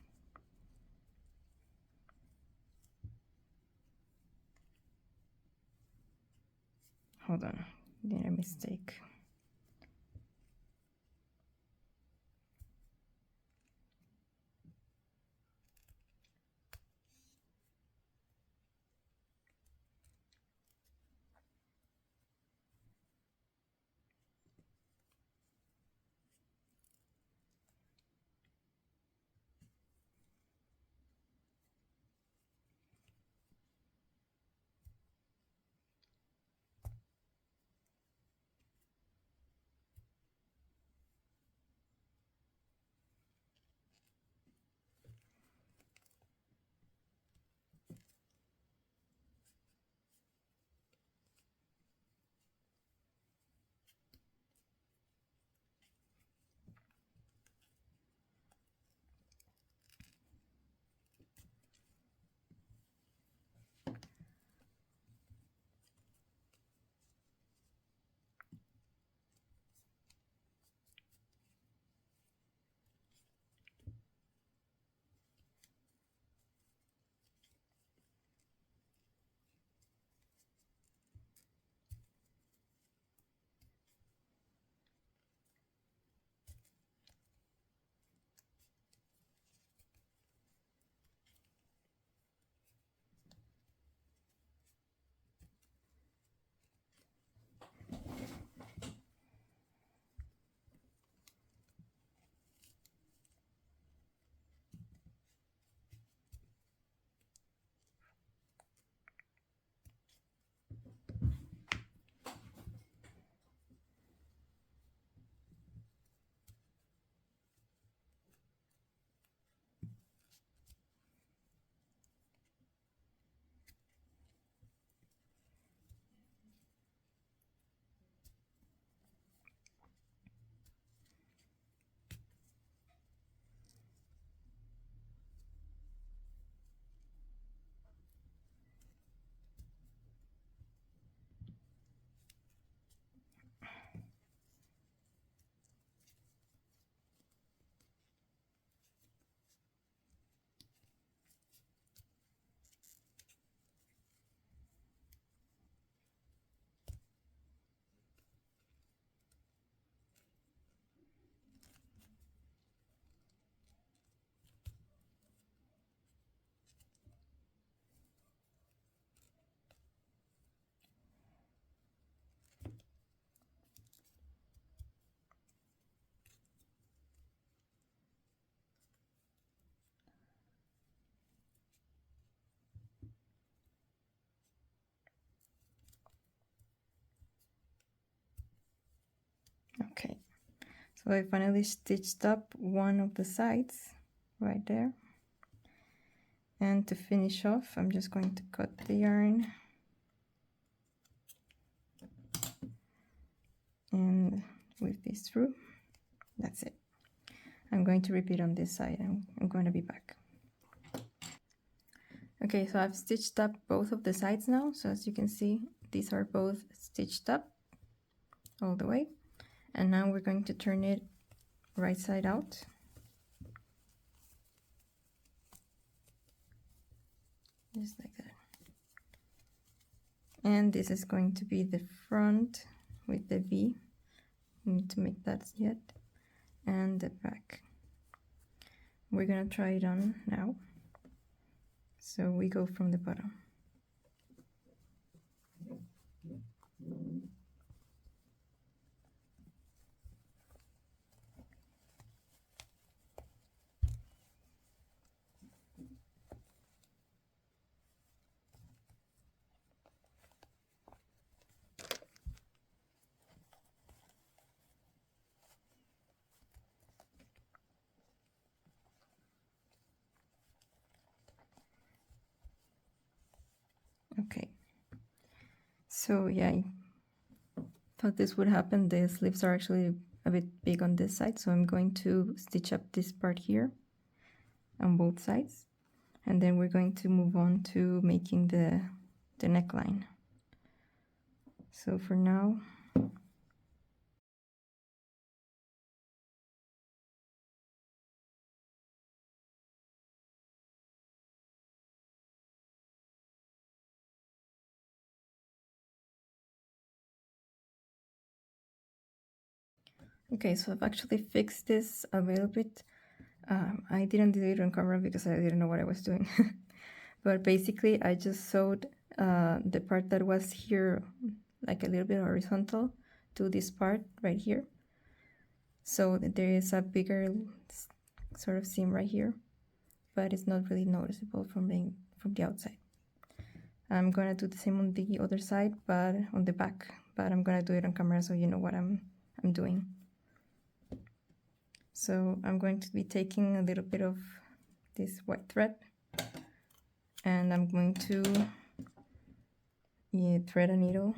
Hold on, did a mistake. Okay, so I finally stitched up one of the sides right there. And to finish off, I'm just going to cut the yarn and weave this through. That's it. I'm going to repeat on this side. I'm going to be back. Okay, so I've stitched up both of the sides now. So as you can see, these are both stitched up all the way. And now we're going to turn it right side out. Just like that. And this is going to be the front with the V. We need to make that yet. And the back. We're gonna try it on now. So we go from the bottom. Okay, so yeah, I thought this would happen. The sleeves are actually a bit big on this side, so I'm going to stitch up this part here on both sides, and then we're going to move on to making the neckline. So for now, okay, so I've actually fixed this a little bit. I didn't do it on camera because I didn't know what I was doing. But basically, I just sewed the part that was here, like a little bit horizontal, to this part right here. So there is a bigger sort of seam right here, but it's not really noticeable from the outside. I'm gonna do the same on the other side, but on the back. But I'm gonna do it on camera so you know what I'm doing. So I'm going to be taking a little bit of this white thread, and I'm going to thread a needle.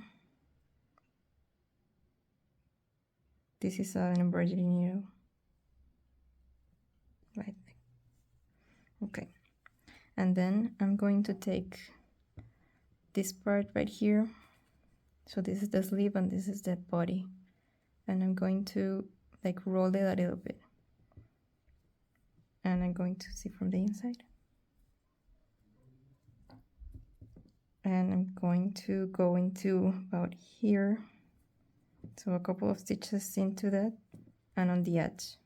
This is an embroidery needle. Right. Okay. And then I'm going to take this part right here. So this is the sleeve and this is the body. And I'm going to like roll it a little bit. And I'm going to see from the inside. And I'm going to go into about here. So a couple of stitches into that and on the edge.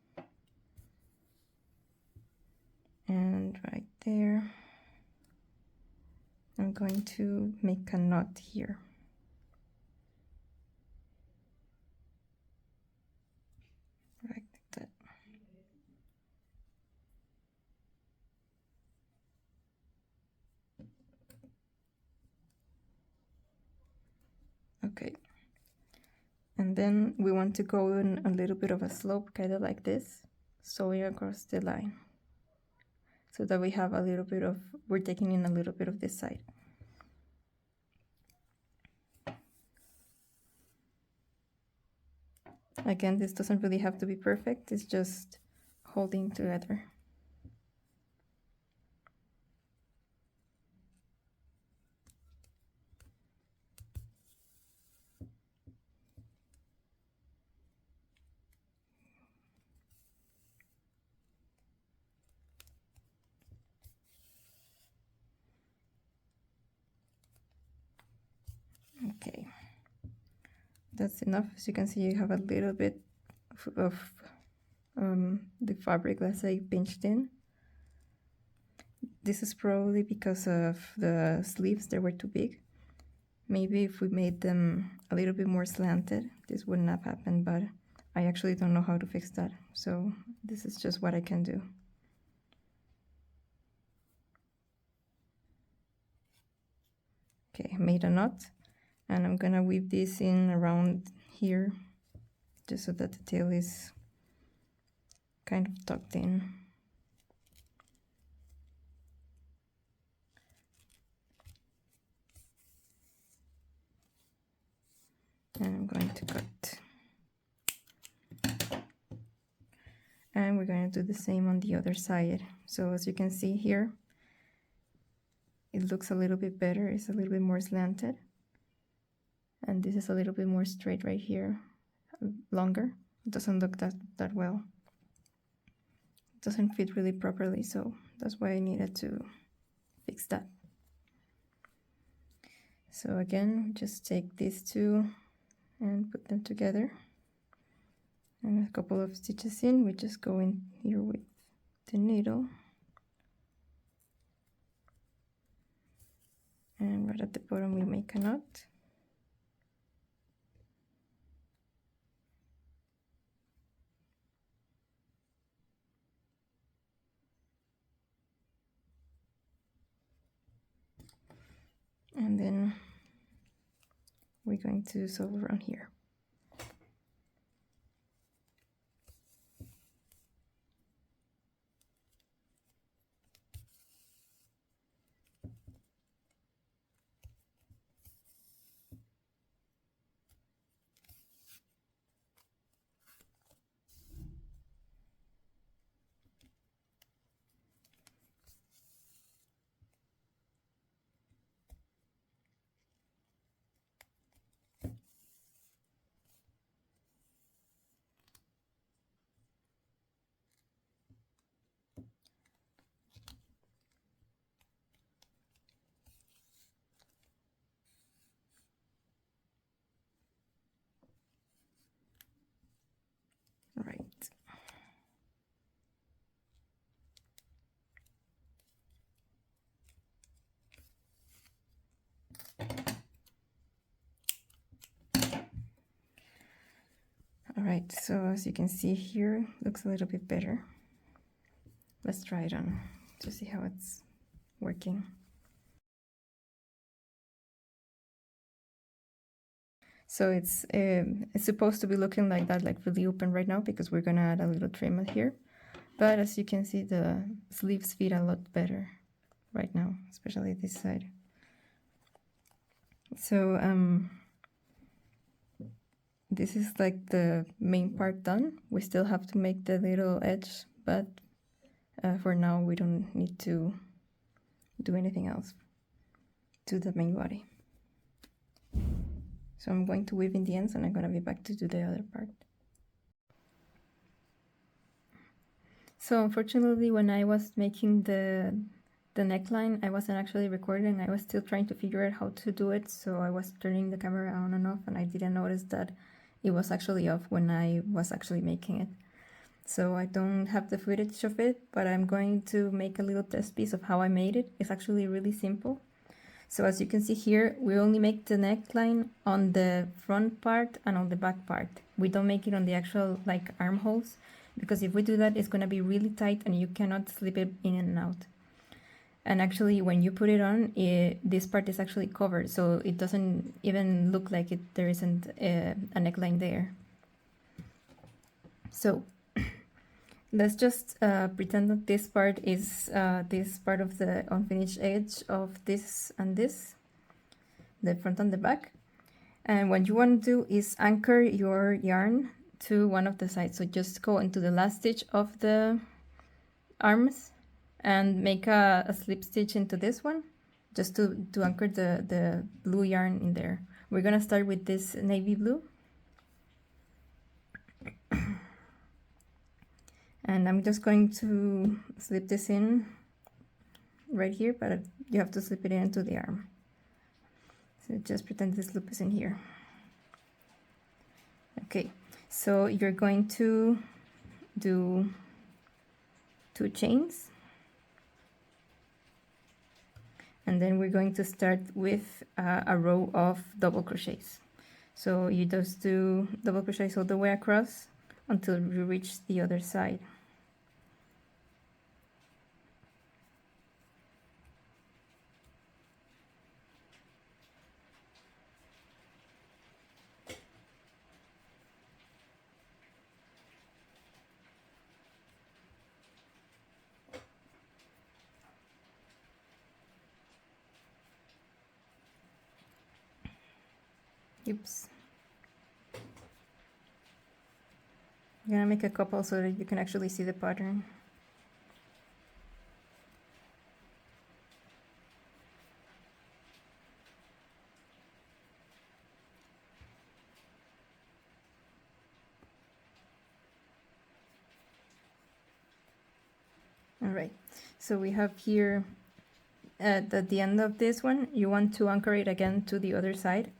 And right there, I'm going to make a knot here. Right like that. Okay. And then we want to go in a little bit of a slope, kind of like this, sewing across the line. So that we have a little bit of, we're taking in a little bit of this side. Again, this doesn't really have to be perfect, it's just holding together. Okay, that's enough. As you can see, you have a little bit of the fabric, let's say, pinched in. This is probably because of the sleeves, they were too big. Maybe if we made them a little bit more slanted, this wouldn't have happened, but I actually don't know how to fix that. So this is just what I can do. Okay, I made a knot and I'm gonna weave this in around here just so that the tail is kind of tucked in. And I'm going to cut. And we're going to do the same on the other side. So as you can see here, it looks a little bit better. It's a little bit more slanted. And this is a little bit more straight right here, longer. It doesn't look that well. It doesn't fit really properly, so that's why I needed to fix that. So again, just take these two and put them together. And a couple of stitches in, we just go in here with the needle. And right at the bottom we make a knot. And then we're going to sew around here. Right. All right, so as you can see here, looks a little bit better. Let's try it on to see how it's working. So it's supposed to be looking like that, like really open right now, because we're gonna add a little trim here. But as you can see, the sleeves fit a lot better right now, especially this side. So this is like the main part done. We still have to make the little edge, but for now we don't need to do anything else to the main body. So I'm going to weave in the ends and I'm going to be back to do the other part. So unfortunately, when I was making the neckline, I wasn't actually recording. I was still trying to figure out how to do it. So I was turning the camera on and off, and I didn't notice that it was actually off when I was actually making it. So I don't have the footage of it, but I'm going to make a little test piece of how I made it. It's actually really simple. So as you can see here, we only make the neckline on the front part and on the back part. We don't make it on the actual like armholes, because if we do that, it's going to be really tight and you cannot slip it in and out. And actually, when you put it on, this part is actually covered, so it doesn't even look like there isn't a neckline there. So let's just pretend that this part is this part of the unfinished edge of this and this, the front and the back. And what you want to do is anchor your yarn to one of the sides. So just go into the last stitch of the arms and make a slip stitch into this one, just to anchor the blue yarn in there. We're gonna start with this navy blue. And I'm just going to slip this in right here, but you have to slip it into the arm. So just pretend this loop is in here. Okay, so you're going to do 2 chains. And then we're going to start with a row of double crochets. So you just do double crochets all the way across until you reach the other side. Oops. I'm gonna make a couple so that you can actually see the pattern. All right, so we have here at the end of this one, you want to anchor it again to the other side.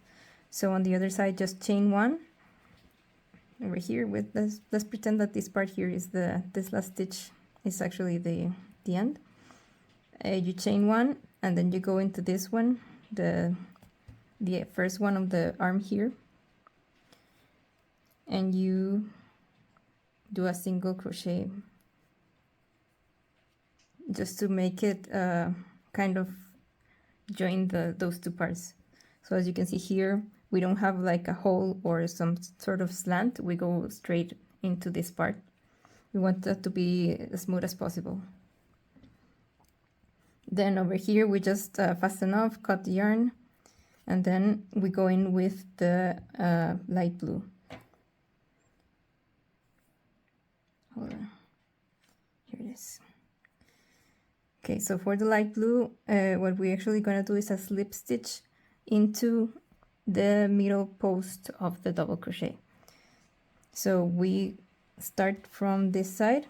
So on the other side, just chain one over here with this. Let's pretend that this part here is this last stitch is actually the end. You chain one, and then you go into this one, the first one of the arm here, and you do a single crochet just to make it kind of join those two parts. So as you can see here, we don't have like a hole or some sort of slant. We go straight into this part. We want that to be as smooth as possible. Then over here, we just fasten off, cut the yarn, and then we go in with the light blue. Hold on. Here it is. Okay, so for the light blue, what we're actually going to do is a slip stitch into the middle post of the double crochet. So we start from this side,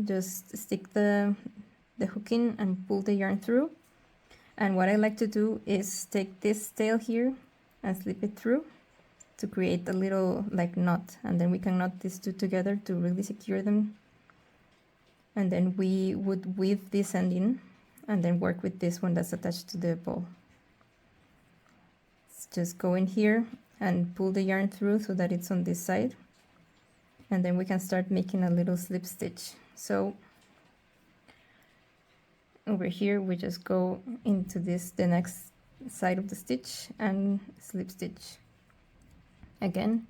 just stick the hook in and pull the yarn through. And what I like to do is take this tail here and slip it through to create a little like knot, and then we can knot these two together to really secure them. And then we would weave this end in and then work with this one that's attached to the ball. Just go in here and pull the yarn through so that it's on this side, and then we can start making a little slip stitch. So over here we just go into the next side of the stitch and slip stitch. Again,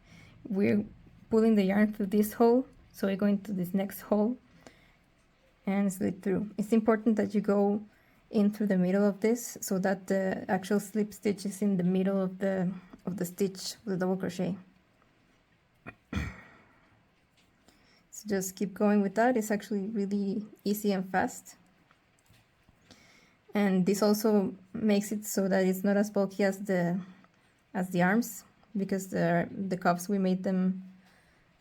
we're pulling the yarn through this hole, so we go into this next hole and slip through. It's important that you go in through the middle of this so that the actual slip stitch is in the middle of the stitch of the double crochet. So just keep going with that. It's actually really easy and fast. And this also makes it so that it's not as bulky as the arms, because the cuffs we made them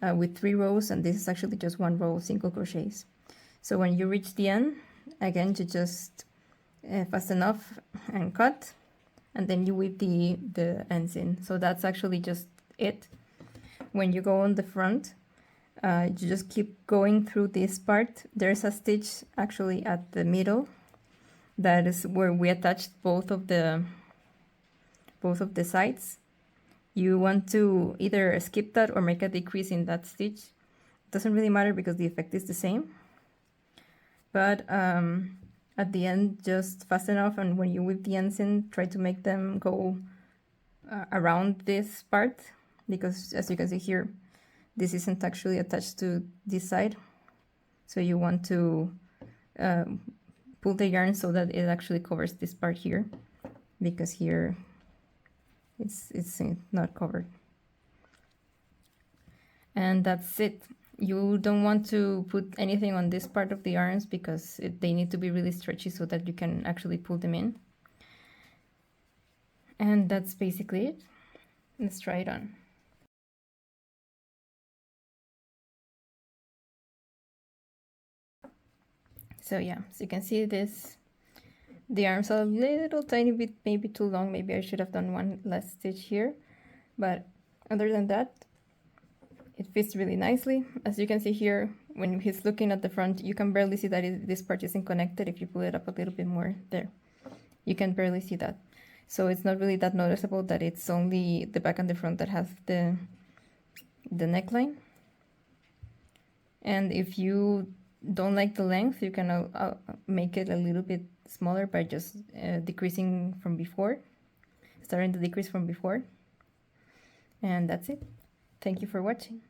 with 3 rows, and this is actually just 1 row of single crochets. So when you reach the end, again, you just fasten off and cut, and then you weave the ends in. So that's actually just it. When you go on the front, you just keep going through this part. There's a stitch actually at the middle. That is where we attached both of the sides. You want to either skip that or make a decrease in that stitch. It doesn't really matter because the effect is the same. But at the end, just fasten off, and when you weave the ends in, try to make them go around this part, because as you can see here, this isn't actually attached to this side. So you want to pull the yarn so that it actually covers this part here, because here it's not covered. And that's it. You don't want to put anything on this part of the arms because they need to be really stretchy so that you can actually pull them in. And that's basically it. Let's try it on. So yeah, so you can see this. The arms are a little tiny bit, maybe too long. Maybe I should have done one last stitch here. But other than that, it fits really nicely. As you can see here, when he's looking at the front, you can barely see that this part isn't connected. If you pull it up a little bit more, there, you can barely see that. So it's not really that noticeable that it's only the back and the front that has the neckline. And if you don't like the length, you can make it a little bit smaller by just decreasing from before, starting to decrease from before. And that's it. Thank you for watching.